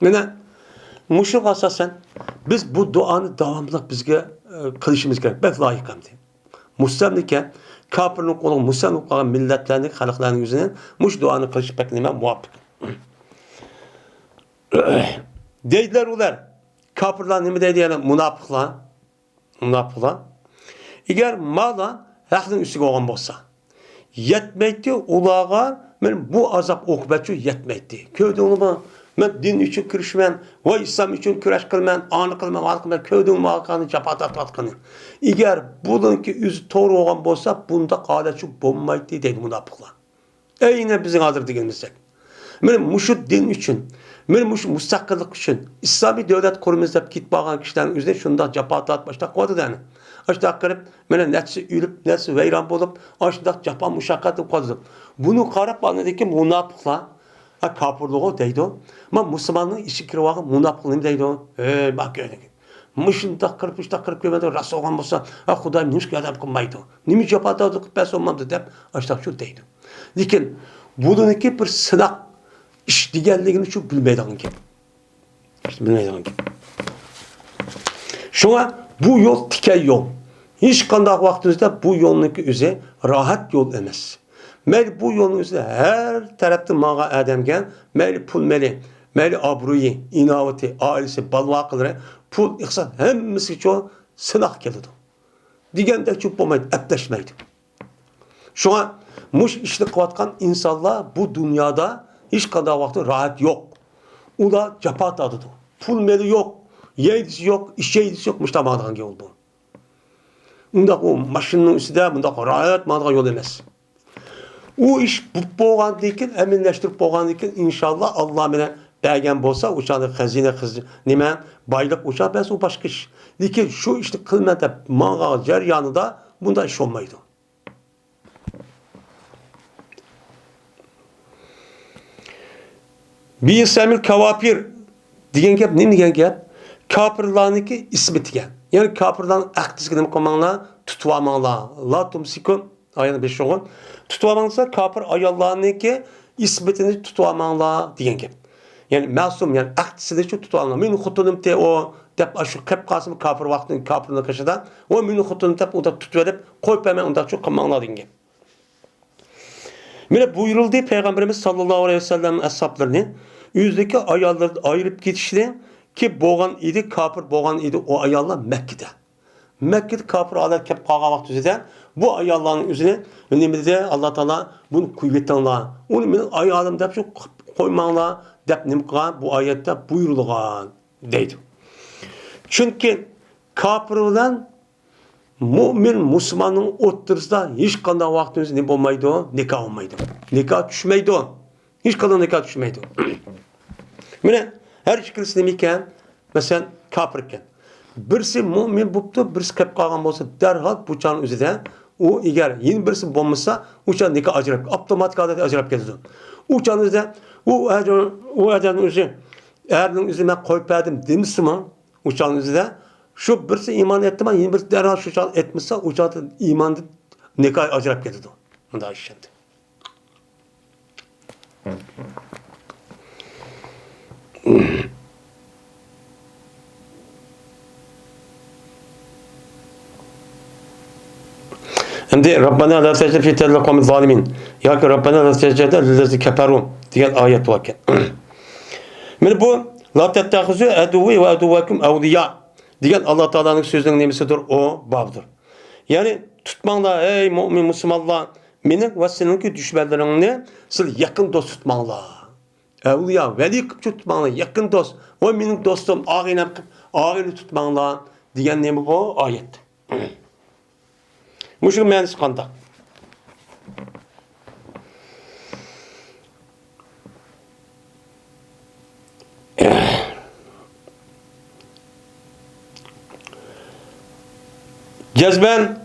Mene muşuk asasen biz bu duanı devamlılık bizge kılışımız gerek. Ben layıkımdı. Muslimliken kafirin kolu muslim kalan milletlerinin, halkların yüzüne muş duanı kılış bekleme muvaffak. Deydiler ular. Kafirler ne mi dedi yani münafıklar. Eğer mala hakkın üstü olan olsa yetmeydi ulağa men bu azap okubetçi yetmeydi. Köyde onu ben din için kürüşmen, ve İslam için küreş kılmen, anı kılmen, köyde onu mağakanı capatat atkanı. Eğer bununki yüzü doğru olan olsa bunda kâleçük bulmaydı dedi münafıklar. Yine bizim hazır değilmişsek. Men muşut din için men müstakillik için İslami devlet kurumuz dep git bağlan kişilerin üzerine şunda capat atmışlar koydu yani. Aşağı karıp mene nefsi ülüp nefsi veyran bulup aşağı capa muşakkatı koydu. Bunu karıp anladaki münafıklar kafirliği deydi o. Ama Müslümanlığın işi kirvağı münafıklığını deydi o. Bak öyle. Mışında kırıp görmedi rast olan olsa Xuday nimiş ki adam kılmaydı. Nimiş capat atı pes olmadı dep aşağı şu deydi. Lakin bununki bir sınak İş diğerliğini çok bilmeyden ki. Şuna bu yol tikey yol. Hiç kandak vaktimizde bu yolunki üzere rahat yol emez. Mel bu yolun üzere her tarafta mağa ademgen, mel pul meli abruyu, inavati, ailesi, balvakları, pul, ihsan, hemmisi çok sınak geldi. Digende çok bulmaydı, epleşmeydi. Şuna muş işli kıvatkan insanlar bu dünyada hiç kadar vakti rahat yok. O da capat adıdı. Pul meli yok. Yeydisi yok. İşeydisi yok. Müştamağdan ki oldu. Bunda o maşının üstünde bunda rahat mağdan yol emez. O iş bu boğan dikin, eminleştirip boğan dikin inşallah Allah bana bergen bolsa uçanı hazine nime baylık uçağı ben o başka iş. Lakin şu işte kılmete mağdan ceryanında bunda iş olmaydı. Bir semil kavapir diyen gap ne diyen gap? Kafirlarınki ismi diyen. Yani kafirların akdisi demek olmanla tutvamanla. La tumsikun ayını 5 oğun. Tutuamangsa kafir ayollarniki ismetini tutuamanglar degan gap. Yani masum yani aktisini şu tutuamanglar. Meni xutunim te o dep şu kep qasım kafir vaqtın kafirlik qışıdan o meni xutunim dep onda tutuverip qo'yib bermay onda şu qilmanglar degan gap. Mene buyuruldu Peygamberimiz sallallahu aleyhi ve sellem ashablarını yüzdeki ayollardan ayırıp gitişini ki boğan idi kafir boğan idi o ayollar Mekke'de. Mekke'de kafir alet kep qağa vaqt üzerinde bu ayolların üzerine nimede Allah Teala bunu kuvvetanlar. Onu benim ayolum dep şu koymanglar dep nimqa bu ayette buyurulgan deydi. Çünkü kafir bilen Mümin Müslümanın o'ttirisida hech qanday vaqtingiz ne bo'lmaydi, nikah olmaydi. Nikah tushmaydi. Hech qanday nikah tushmaydi. Mana har ikkisi nima ekan? Masalan, kafir ekan. Birisi mu'min bo'libdi, birisi kelib qolgan bo'lsa, darhol bu chaqning o'zida u agar yana birisi bo'lmasa, o'sha nikah ajrab, avtomatik holatda ajrab ketadi. U chaqning o'zida u adamning o'zi erning o'zini qo'yib berdim demismi? U chaqning o'zida şu birisi iman etti mi, yine birisi derhal şu çağ etmişse, o çağda imanı nikah acayip getirdi. Onda işlendi. Şimdi Rabbana la tecde fi telekom zalimin. Ya ki Rabbana la tecde lillezi keferun diyen ayet var. Yani bu la tettehizu eduvi ve eduvakum evliya diyen Allah Teala'nın sözünün nemisidir o babdır. Yani tutmanglar ey mümin Müslümanlar menin ve seninki düşmanlarını siz yakın dost tutmanglar. Evliya veli tutmanglar yakın dost. O menin dostum ağını tutmanglar diyen nemi bu ayet. Muşul mənisi qandaq. Cezben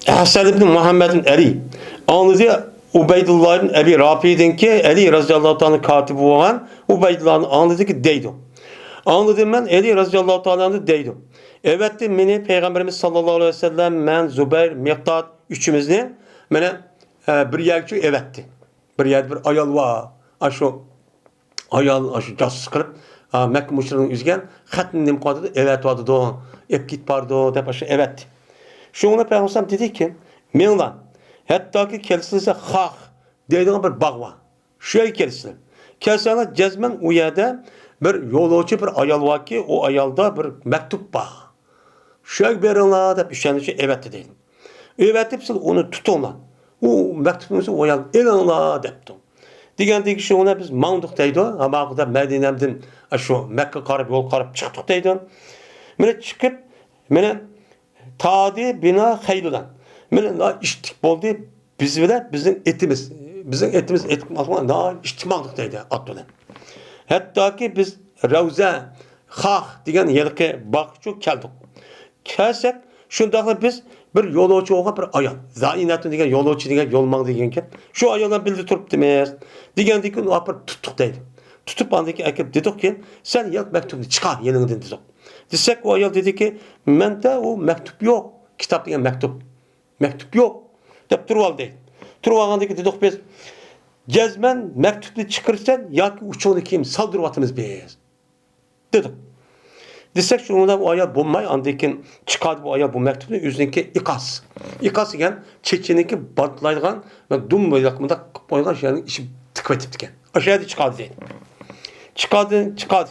Hasan ibn Muhammed'in Ali anladı Ubeydullah ibn Abi Rafi'den ki Ali radıyallahu ta'ala katibi olan Ubeydullah'ın anladı ki deydi. Anladım ben Ali radıyallahu ta'ala deydi. Evet de beni Peygamberimiz sallallahu aleyhi ve sellem ben Zübeyir Miqdad üçümüzü bana bir yerçi evetti. Bir yer bir ayal var. Aşu ayal aşu casus kılıp Mekke müşriklerin üzgen hatnim qadı evet vardı da ep git bardı dep aşu evet. Şuna Peygamber dedi ki menlan hatta ki kelsinse haq deydiğin bir bağ var. Şöyle kelsin. Kelsana cezmen o yerde bir yolcu bir ayal var ki o ayalda bir mektup var. Şöyle berinler dep işenişi evet dedi. Evet deyip onu tutunlar. O mektubunuzu o ayal elanlar deptim. Degandeki şuna biz mandık deydi. Ama da Medine'den şu Mekke qarab yol qarab çıktık deydi. Mene çıkıp mene Tadi bina hayludan. Mene iştik boldu biz bile bizim etimiz na iştimaklık deydi attılar. Hatta ki biz Ravza Xaq degan yerga bakçu keldik. Kelsek şundaqla biz bir yo'lovchi o'g'il bir ayol. Zainatun degan yo'lovchi degan yo'lmang degan ekan. Shu ayoldan bildi turibdimiz. Degandiki uni olib tutdik deydi. Tutib andiki akib dedikki, sen yalt maktubni chiqar yeningdan dedik. Desek o ayol dedi ki, mende o mektup yok. Kitap degan mektup. Mektup yok. Dep turib oldi. Turib olgandiki dedik biz, cezmen mektupni chiqirsan yoki uchug'ini kim saldirib atamiz biz. Dedik. Desek şundan o ayol bo'lmay, andikin chiqadi bu ayol bu mektubni o'ziniki iqas. Iqas degan checheniki bantlaydigan va dum bo'ylaqmida qilib qo'ygan shayning ishi tiqib etibdi ekan. O'sha chiqadi deydi. Chiqadi.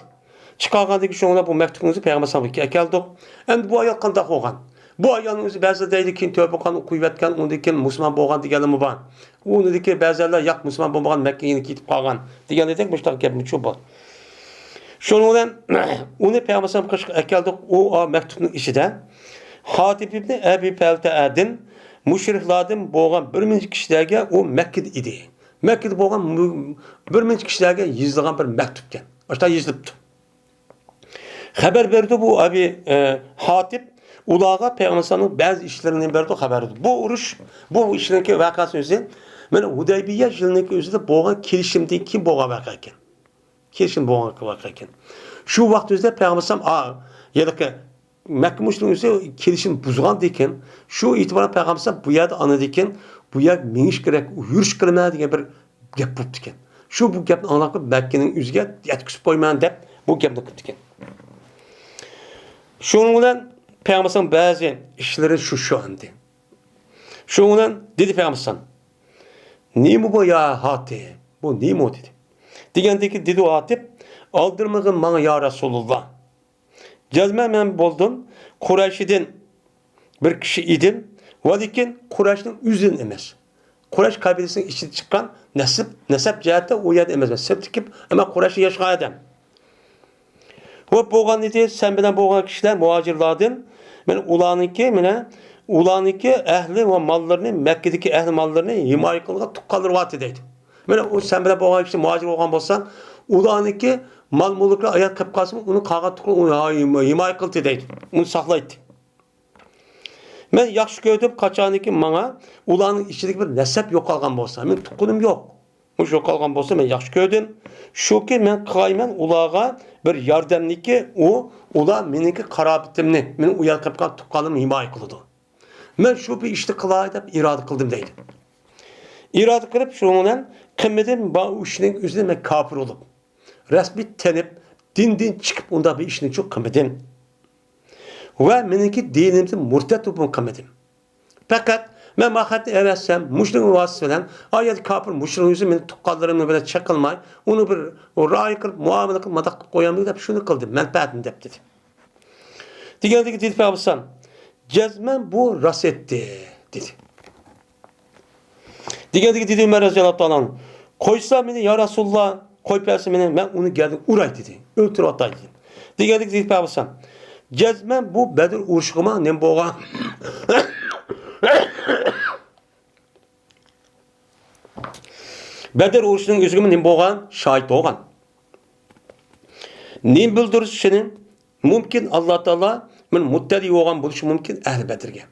Chiqargandaki şundan bu mektubunuzu Peygamber sallallahu aleyhi ve sellem keldik. Endi bu ayol qanday bo'lgan? Bu ayolning o'zi ba'zi deydi ki tövbe qilgan, o'qiyotgan, undikin musulmon bo'lgan deganimi bor. Uniki ba'zilar yo'q musulmon bo'lmagan Makkaga ketib qolgan degan edik, bu gap shu bor. Şunun onu Peygamber sallallahu aleyhi ve sellem keldik o mektubun içinde Hatib ibn Abi Pelte'den müşriklardan bo'lgan 1000 kishilarga o Mekke'de idi. Mekke'de bo'lgan 1000 kishilarga yozilgan bir mektup ekan. O'sha yozilibdi. Xabar berdi bu Abi Hatib ularga Peygamber sallallahu aleyhi ve sellem'in bazı işlerinden berdi xabar berdi. Bu urush, bu işlerdeki vakası o'zi mana Hudaybiya yilidagi o'zida bo'lgan kelishimdan kim bo'lgan vaqa ekan. Kesin bu vakıken. Şu vakt üzere Peygamber sallam yerke Mekke müşrikleri kelişim buzgan deken, şu itibarı Peygamber bu yerde anladıkken, bu yer meniş gerek, yürüş kılmaya diye bir gap buldu diken. Şu bu gapni anlaqıp Mekke'nin yüzüge yetkisip koymayan dep bu gapni kıptı diken. Şunun bilen Peygamber'in bazı işleri şu andi. Şunun bilen dedi Peygamber, "Nimi bu ya hati? Bu nimi o?" dedi. Degендeki dedi o hatip, "Aldırmagın bana ya Resulullah. Cezme men buldum. Kureyş'den bir kişi idim. Vadikin Kureyş'in üzün emez. Kureyş kabilesinin içi çıkan nesep cihette o yer emez. Septikip ama Kureyş'i yaşayan adam. O boğan dedi, sen bilen boğan kişiler muhacirlardan. Ben ulanınki ehli ve mallarını, Mekke'deki ehli mallarını himaye kılına tukkalır vaat edeydi. O sen bilen boğan kişi muhacir olgan bolsan, ulanınki mal mulukla ayat kapkası onu kağa tukkalır himaye kıldı edeydi. Onu saklaydı. Ben yaxşı gördüm kaçaniki bana ulanın içindeki bir nesep yok algan bolsa, men tukunum yok. Muş yok algan bolsa men yaxşı gördüm. Şu ki men qaymen ulağa bir yardımniki ula meniki karabitimni, men uyal kapkan tuqqanım himaye kılıdı. Men şu bir işti kılay dep irade kıldım deydi. İrade kılıp şundan kımmedim bu işinin üzerine men kafir olup resmi tenip din çıkıp onda bir işini çok kımmedim. Ve meniki dinimizin murtet olup kımmedim. Fakat men mahatni evetsem, müşrikin vasıfıyla ayet kafir müşrikin yüzü meni tukkallarımla böyle çakılmay, onu bir ra'y kılıp, muamele kılıp, madak koyamıyor dep şunu kıldım, menfaatim dep dedi. Degендeki dedi Peygamber, cezmen bu ras etti, dedi. Degендeki dedi Ömer radıyallahu anh, koysa beni ya Resulullah, koy persi beni, ben onu geldim uray dedi, öldürüp atay dedi. Degендeki dedi Peygamber, cezmen bu Bedir uruşğuma nem boğan, Bedir uruşunun üzgümü nem boğan, şahit boğan. Nem bildirisi senin, mümkün Allah Teala, men muttedi boğan buluşu mümkün Ehl-i Bedir'ge.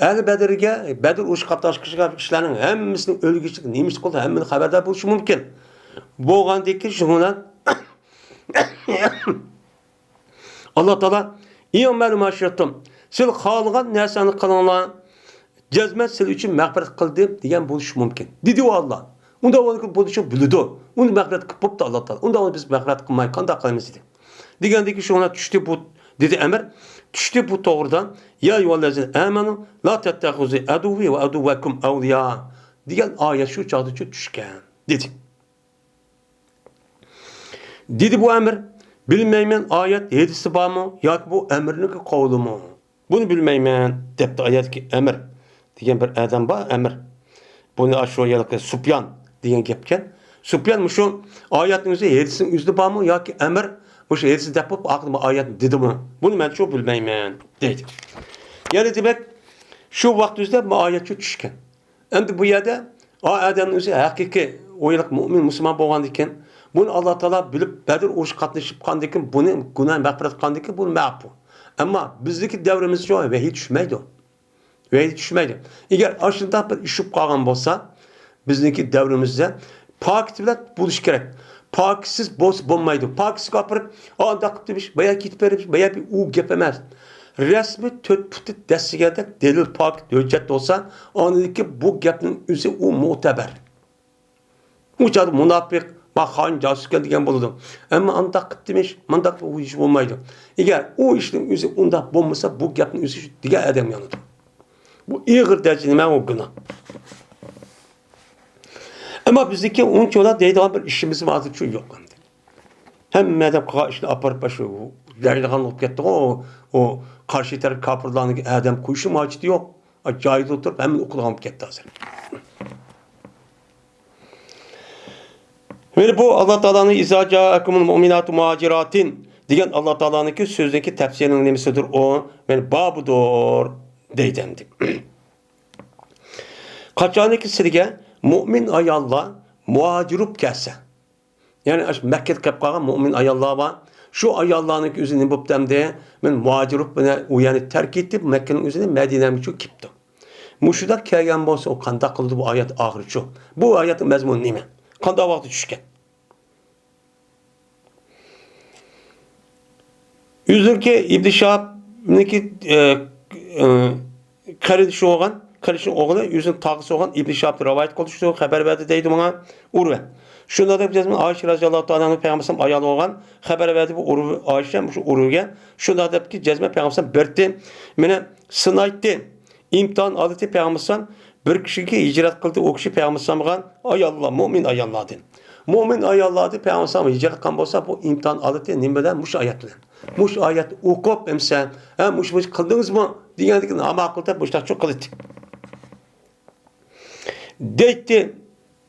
Ehl-i Bedir'ge, Bedir uruş kaptaş kişilerin hemmisinin ölgüçlük, neymişlik oldu, hemmini haberdar buluşu mümkün. Boğan deki şundan, Allah Teala, İyi məlum aşırttım. Sil xalğan nərsəni qılınlar, cəzmət sil üçün məğfirət qıldım, deyən buluş mümkün. Dedi o Allah. Onda onu buluşu bildi. Onu məğfirət qılıb da Allah Teala. Onda onu biz məğfirət qılmayı qanda qılmız dedi. Degəndəki şu ona düşdü bu, dedi əmr, düşdü bu doğrudan, ya yuvaləzin əmənu, la təttəxuzi əduvi və əduvakum əvliya. Degən ayət şu çağda düşkən, dedi. Dedi bu əmr, bilmeymen ayet yedisi var mı? Ya bu emrinin kavlu mu? Bunu bilmeymen. Depte ayet ki emir. Diyen bir adam var emir. Bunu aşağıya Sübyan diyen gepken. Sübyan mı şu ayetin yedisinin yüzü var mı? Ya ki emir. Bu şey yedisi depop aklıma ayet dedi mi? Bunu ben çok bilmeymen. Dedi. Yani demek şu vaktimizde bu ayet çok düşken. Şimdi bu yerde o adamın hakiki oyalak mümin Müslüman boğan diken. Bunu Allah Teala bilip Bedir uruş katlaşıp kandikin bunu günah mağfiret kandikin bunu mağfu. Ama bizdeki devrimiz şu vehi düşmeydi. Vehi düşmeydi. Eğer aşında bir işip kalgan olsa bizdeki devrimizde pakitiyle buluş gerek. Pakitsiz boz bulmaydı. Pakitsiz kapırıp anda kıptırmış veya gitip veya bir gepemez. Resmi tört putu destigede delil pak hüccet olsa anladaki bu gepnin üzeri o muteber. Uçadı münafık bak hain casusken diyen buludum. Ama anda kıptırmış, mandak o iş olmaydı. Eğer o işin üzeri onda bulmasa bu gepnin üzeri diğer adam yanıdı. Bu iğir derecede o günah. Ama bizdeki onun çoğuna deydi bir işimiz vardı çünkü yok. Hem madem işte aparıp başı derliğan olup gitti o karşı taraf kapırlarını adam kuyuşu macidi yok. Acayip oturup hemen okula alıp gitti hazır. Ve bu Allah Teala'nın izaca akumul mu'minatu muhaciratin diyen Allah Teala'nın ki sözdeki tefsirinin nemisidir o ve babudur deydendi. Kaçaniki sirge mümin ayalla muhacirup gelse. Yani Mekke'de kapkagan mümin ayallar var. Şu ayallarının üzerine bu demde ben muhacirup bana uyanı terk etti. Mekke'nin üzerine Medine'nin çok gittim. Muşuda kelgen olsa o kanda kıldı bu ayet ağır çok. Bu ayetin mezmunu neymi? Kanda vakti düşken. Üzür ki İbn-i Şahab Miniki kardeşi olan, kardeşinin oğlu yüzün tağısı olan İbn Şahab rivayet kılıştı, haber verdi deydi bana Urve. Şunda da bizim Ayşe radhiyallahu ta'ala'nın peygamberim ayalı olan haber verdi bu Urve Ayşe şu Urve'ge. Şunda da ki cezme peygamberim berdi. Mene sınaydı. İmtihan aldı peygamberim bir kişiye hicret kıldı o kişi peygamberim'e ay Allah mümin ay Allah dedi. Mümin ay Allah dedi peygamberim hicret kan bolsa bu imtihan aldı ne bilen muş ayet bilen. Muş ayet okup emsen hem muş kıldınız mı diyendik ama akılda boşta çok kılıttı. Deydi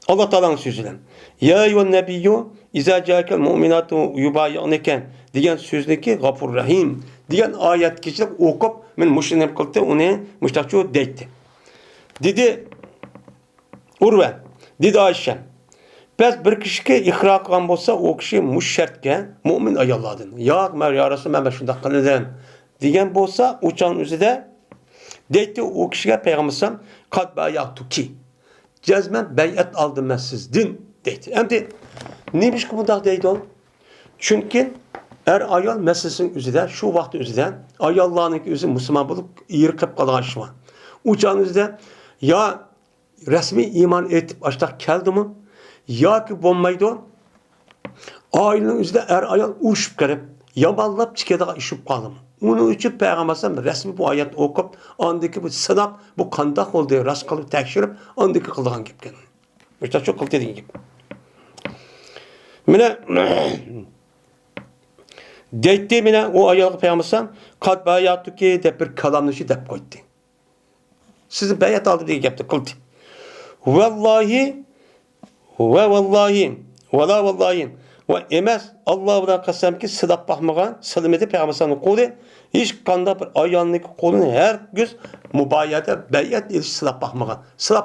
Allah Teala'nın sözüyle. Ya eyyühen nebiyyü izâ câkel mu'minâtu yubayyâneken diyen sözdeki Gafur Rahim diyen ayet kişilik okup men müşrinim kıldı onu müştakçı deydi. Dedi Urve, dedi Ayşe. Biz bir kişiye ikra kılan bolsa o kişi müşşertke mümin ayalladın. Ya Resulullah ben şunda kılıdım diyen bolsa uçağın üzerinde deydi o kişiye peygamberim kad bayatuki cezmen beyat aldım ben sizden deydi. Hem de neymiş ki bunda deydi o? Çünkü ayol meselesinin üzerinde şu vakti üzerinde ayallahın üzerinde Müslüman bulup yırkıp kalan aşma. Uçağın üzerinde ya resmi iman etip açtak geldi mi? Ya ki bombaydı o. Ailenin üzerinde ayol uçup gelip yaballap çıkıda işip kaldı mı? Onun için peygamberim resmi bu ayet okup andaki bu sınav bu kandak oldu rast kalıp tekşirip andaki kıldıgan gibi geldi. İşte çok kıl dediğin gibi. Mine deydi mine o ayet peygamberim kad bayatuki de bir kalamlışı dep koydu. Sizin beyat aldı diye yaptı kıldı. Vallahi ve la vallahi ve emez Allah'dan kasem ki sıdap bakmagan sılmedi peygamberin kolu hiç kanda bir ayağındaki kolunu her göz mübayyata beyat ediş sıdap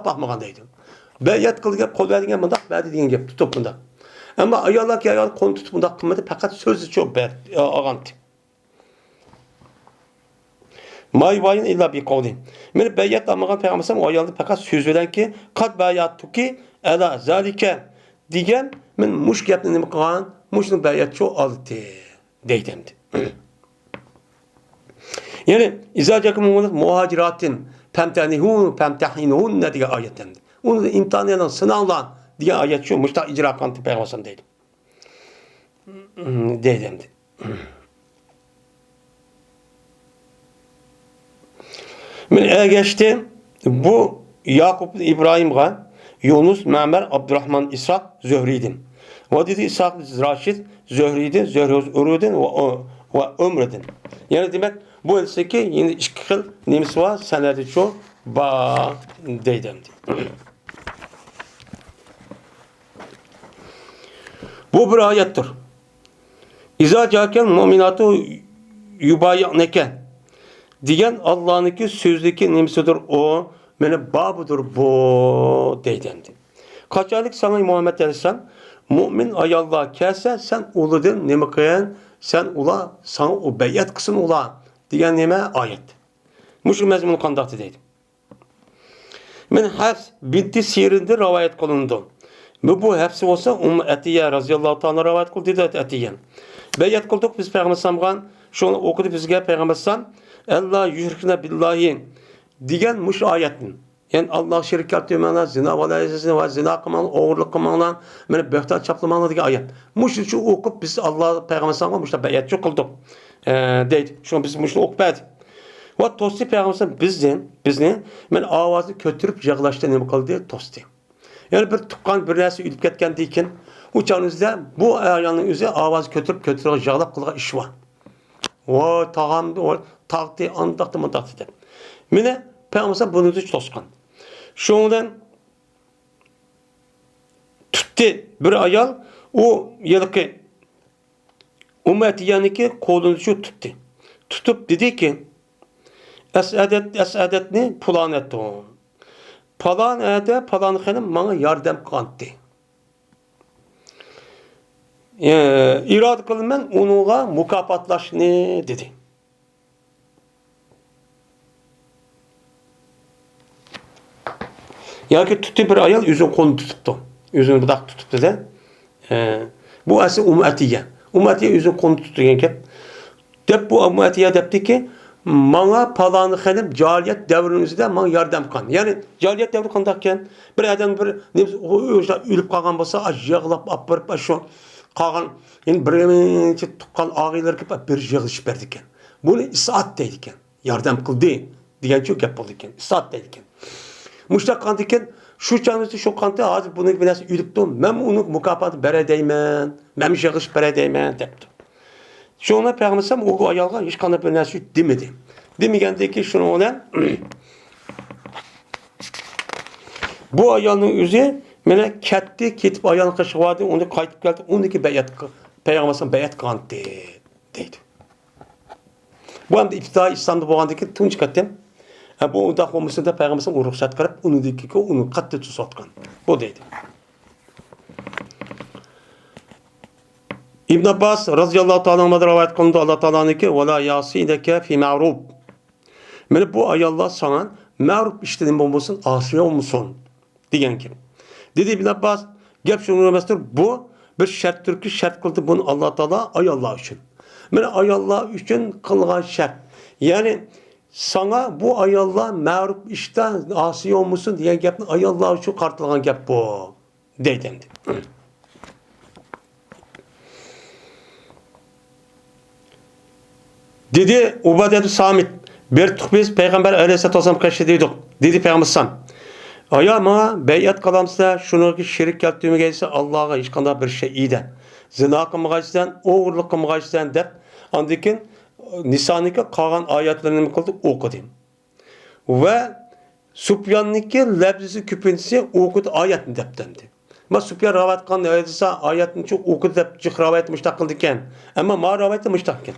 bakmagan deydi. Beyat kıldı kol verdiğin bunda verdi diyen gibi tutup bunda. Ama ayağlar ki ayağını konu tutup bunda kılmadı fakat sözü çok ağantı. May vayin illa bi kavli. Men beyat almagan peygamberim o ayağını fakat söz veren ki kad beyatuki ela zalike diyen men muş gapni nima qilgan mushni bayatcho oldi deydi. Yani izajakum muhaciratin famtahinun degan oyatdan. Uni imtihondan sınavlan degan oyat shu mushta ijro qilgan payg'ambar deydi. Deydi. Men geçti bu Yakup İbrahim'e Yunus, Ma'mer, Abdurrahman, İshak, Zöhri'din. Ve dedi İshak, Raşid, Zöhri'din, Zöhri'din ve Ömr'din. Yani demek bu elseki yine iki kıl nemisi var, senedi çoğu ba deydim. Bu bir ayettir. İza caken mu'minatu yubayya'neke diyen Allah'ınki sözdeki nemisidir o. Mene babudur bu deydendi. Kaçarlık sana Muhammed Aleyhisselam mümin ayallah kelse sen uludun neme kıyan sen ula sana o beyat kısın ula diyen neme ayet. Muşul mezmunu kandaktı deydi. Men Hafs binti Sirin'de rivayet kılındı. Bu hepsi olsa Atiye razıyallahu ta'ala rivayet kıldı dedi Atiye. Beyat kıldık biz Peygamber şunu okudu bizge Peygamber Allah yüşrikne billahi diyen muş ayetin. Yani Allah şirk yaptığımına zina ve zina kılmanla, oğurluk kılmanla, yani böhtan çaplamanla diye ayet. Muş şu okup biz Allah Peygamber sallallahu muşta beyat çok kıldık. Deydi. Şu biz muşunu okupadı. Ve tosti Peygamber bizden men avazı kötürüp yağlaştı ne kıldı tosti. Yani bir tukkan bir neresi ülüp ketken deyken uçağınızda bu ayağının üzerine avazı kötürüp yağlap kıldığı iş var. O tağam taktı antaktı mı taktı. Mine Peygamber bunu da toskan. Şundan tuttu bir ayal o yılki ümmetiyaniki kolunu tuttu. Tutup dedi ki esadetni pulan etti o. Palan ede palan hanım bana yardım kıldı. İrad kılın ben onunla mukapatlaşını dedi. Yani ki tuttu bir ayal yüzün kolunu tuttu. Yüzünü bıdak tuttu da. Bu asıl ümmetiye. Ümmetiye yüzün kolunu tuttu. Dep bu ümmetiye depti ki Bana palanı xelim cahiliyet devrimizde bana yardım kan. Yani cahiliyet devri kandakken bir adam bir ölüp kalgan bolsa yığılıp apırıp şu kalgan yani birinci tuqqan ağıylar gibi bir yığılış berdiken. Bunu isaat deydiken. Yardım kıldı diyen çok gap boldu eken. İsaat deydiken. Muştak kandiken şu çağımızda şu kandı hazır bunu biraz ülüptüm. Ben onu mukafat bere deymen. Ben yığılış bere deymen depti. Şuna peygambersem o ayalga hiç kanı bir nasıl demedi. Demigendeki şunu olan bu ayalın yüzü mene ketti ketip ayalın kaşıvadı onu kayıtıp geldi. Ondaki beyat peygambersem beyat kandı deydi. Bu hem de iftida İslam'da boğandaki tunç kattem. Bu da komusunda peygambersem o ruhsat kırıp onu dedi ki onu katı tutsatkan. Bu deydi. İbn Abbas radıyallahu ta'ala anh'a rivayet kılındı Allah Teala'nın ki ve la yasineke fi ma'ruf. Mene bu ayallah sana ma'ruf işledin bombasın asiye olmuşsun diyen kim? Dedi İbn Abbas gep şunu demestir bu bir şarttır ki şart kıldı bunu Allah Teala ayallah için. Mene ayallah için kılgan şart. Yani sana bu ayallah ma'ruf işte asiye olmuşsun diyen gepni ayallah için kartılgan gep bu. Deydendi. Dedi Ubade Samit bir biz Peygamber Aleyhisselatü Vesselam kaçtı dedik. Dedi Peygamber Sam. Aya ma beyat kalamsa şunu ki şirk yaptığımı gelse Allah'a hiç kadar bir şey iyi de. Zina kılmağaçtan, oğurluk kılmağaçtan dep. Andikin Nisan'daki kalan ayetlerini kıldık okudum. Ve Sübyan'daki lebzisi küpüntüsü okudu ayet mi deptendi. Ma Sübyan ravat kan ayetin çok okudu dep cık ravat müştakıldıken. Ama ma ravat müştakken.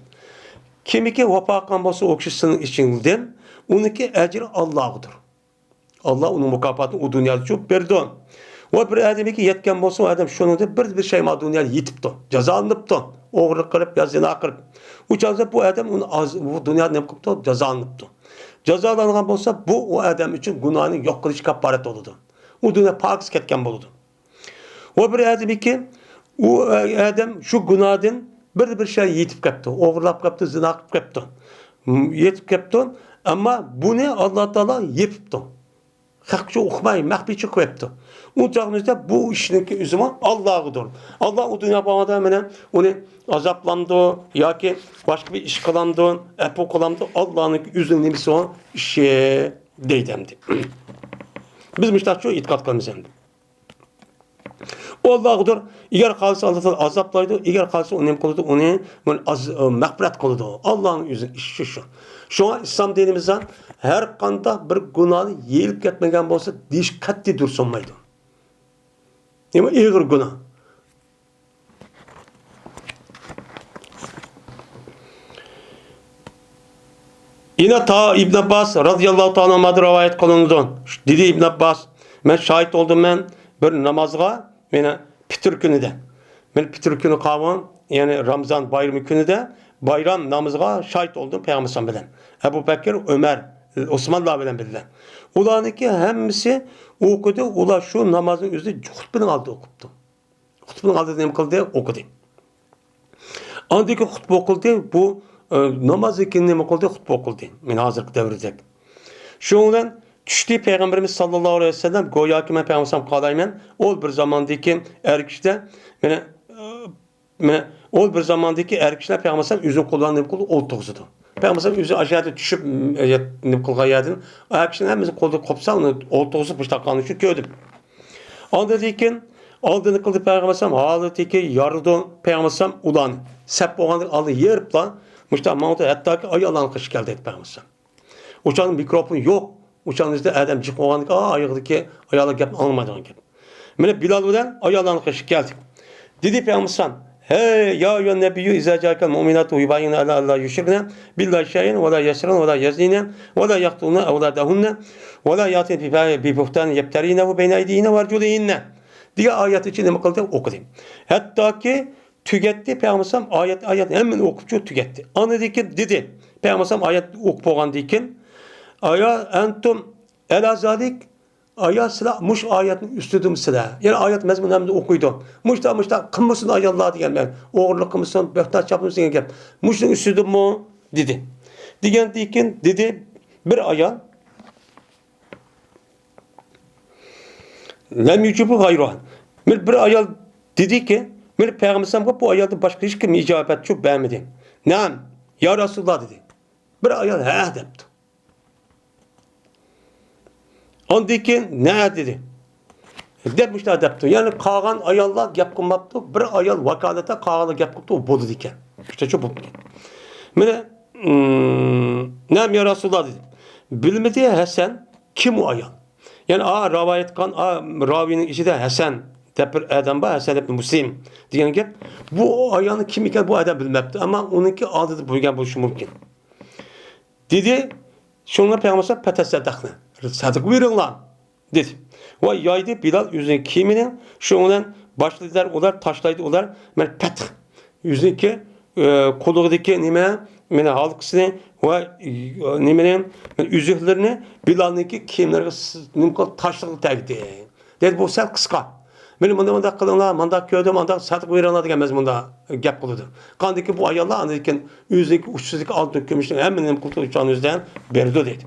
Kimiki vafakan bolsa o kişinin içinden, onunki ecri Allah'ıdır. Allah onun mukafatını o dünyada çok berdi. O bir adamı ki yetken bolsa o adam şunu da bir şey ma dünyada yitipti. Cezalanıptı. Oğurluk kılıp ya zina kılıp. O çağda bu adam onu bu dünyada ne kılıptı? Cezalanıptı. Cezalangan bolsa bu o adam için günahını yok kılış kaparet oldu. O dünya paksız ketken boldu. O bir adamı ki o adam şu günahdan bir şey yetip kaptı. Oğurlap kaptı, zina kaptı. Yetip kaptı ama bunu Allah Teala yepipti. Hakça okumayı, mahbiçi koyuptu. O çağımızda bu işinki üzümü Allah'ıdır. Allah o dünya bağında hemen onu azaplandı, ya ki başka bir iş kılandı, epo kılandı. Allah'ın üzüm nemisi o işe deydemdi. Biz müştak çok itikat kılmışız. Allah'ıdır. Eğer kalsa Allah'tan azaplaydı, eğer kalsa onu kıldı, onu mağfiret kıldı. Allah'ın yüzü işi şu. Şu an İslam dinimizden her kanda bir günahı yiyip gitmegen olsa dikkatli dursunmaydı. Ama ağır günah. Yine ta İbn Abbas radıyallahu ta'ala anh'a rivayet kılındı. Dedi İbn Abbas, ben şahit oldum ben bir namazga, yani Pitir günü de. Ben Pitir günü kavun, yani Ramazan bayramı günü de bayram namazga şahit oldum Peygamber sallallahu aleyhi ve sellem. Ebu Bekir, Ömer, Osmanlı bilen bildiler. Ulanınki hemisi okudu, ula şu namazın yüzü hutbını aldı okuptu. Hutbını aldı dedim kıldı okudu. Andaki hutbu okuldu, bu namaz ikindi okuldu, hutbu okuldu. Men hazırki devirdek. Şundan düştü Peygamberimiz sallallahu aleyhi ve sellem goya ki men Peygamberim kalaymen ol bir zamandaki erkişte ol bir zamandaki erkişler Peygamberim üzün kullandığı kulu ol toğzudu. Peygamberim üzü aşağıda düşüp ne kılga yadın. Erkişlerin hepimizin kolda kopsa onu ol toğuzu pıştakanı şu gördüm. Anda deyken aldığını kıldı Peygamberim halı teki yarıdı Peygamberim ulan sep oğandır aldı yerip lan müştak mağdur hatta ki ayağlan kış geldi Peygamberim. Uçağın mikrofonu yok. Uçağınızda adam çık oğandık ayağındaki ayağla gep almadığın gep. Mene Bilal bilen ayağlan kış geldi. Dedi Peygamberim hey ya eyyühen nebiyyü izâ câkel mu'minâtu yubayyine alâ allâ yüşrikne billahi şeyin ve la yesrine ve la yazline ve la yaktulne evlâdehunne ve la yâtin bi buhtan yebterinehu beyne eydihine ve arculihine diye ayet için ne kıldı okudum. Hatta ki tügetti Peygamberim ayet hemen okupçu tügetti. Anladı ki dedi Peygamberim ayet okup oğan dikin aya entum elazalik aya sıra muş ayetin üstüdüm sıra. Yani ayet mezmunu hem de okuydu. Muşta kımısın ayallah diyen ben. Oğurluk kımısın, behtat çapımısın diyen. Muşun üstüdüm mu? Dedi. Degendikin dedi bir ayal lem yucubu gayruhan. Bir ayal dedi ki Peygamber bu ayalda başka hiç kim icabet çok beğenmedi. Naam ya Resulullah dedi. Bir ayal he depti. Ondaki ne dedi? Demişler depti. Yani kalan ayallar gap kılmaptı. Bir ayal vakalete kalan gap kıldı o bodu diken. İşte çok bodu. Mene naam ya Resulullah dedi. Bilmediği Hasan kim o ayal? Yani rivayet kan ravinin içi de Hasan tepir adam ba Hasan ibn Muslim diyen gap. Bu ayalın kim iken bu adam bilmepti ama onunki adı buygan buluşu mümkün. Dedi şunlar Peygamber petasaddakna. Sadık verin lan dedi. Ve yaydı Bilal yüzüne kiminin şundan başladılar olar taşlaydı olar men pet yüzündeki koluğundaki nime mene halkısını ve nimenin üzüklerini Bilal'ınki kimlerine nimkol taşlığı tegdi. Dedi bu sel kıska. Benim manda kılınlar, manda köyde manda satık verenler demez manda gap kılıdı. Kandaki bu ayarlar anırken yüzdeki uçsuzluk alt dökülmüştü. Hemen kurtuluş uçağın yüzden berdi dedi.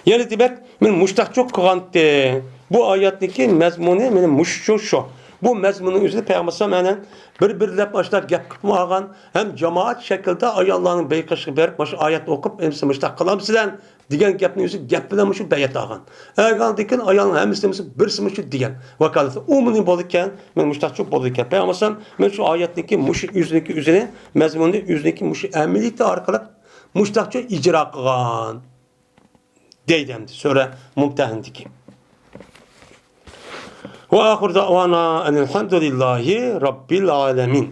Yani demek men muştak çok kıgantı. Bu ayetteki mezmunu benim muşçu şu. Bu mezmunun üzerinde Peygamber bir başlar gap kıpmagan hem cemaat şekilde ayarlarının beykaşı berip başı ayet okup hemsi muştak kılam sizden diyen gapning yüzü gap bilen muşu beyet ağan. Eğer diken ayarların hemsi birisi muşu diyen vakaleti. Umumin bolurken men muştak çok bolurken Peygamber men şu ayetteki muşu yüzündeki üzerine mezmunun yüzündeki muşu emniyeti arkalık muştakçı icra kılan. Deydemdi. Sonra mumtahindiki. Ve ahir da'vana enelhamdülillahi rabbil alemin.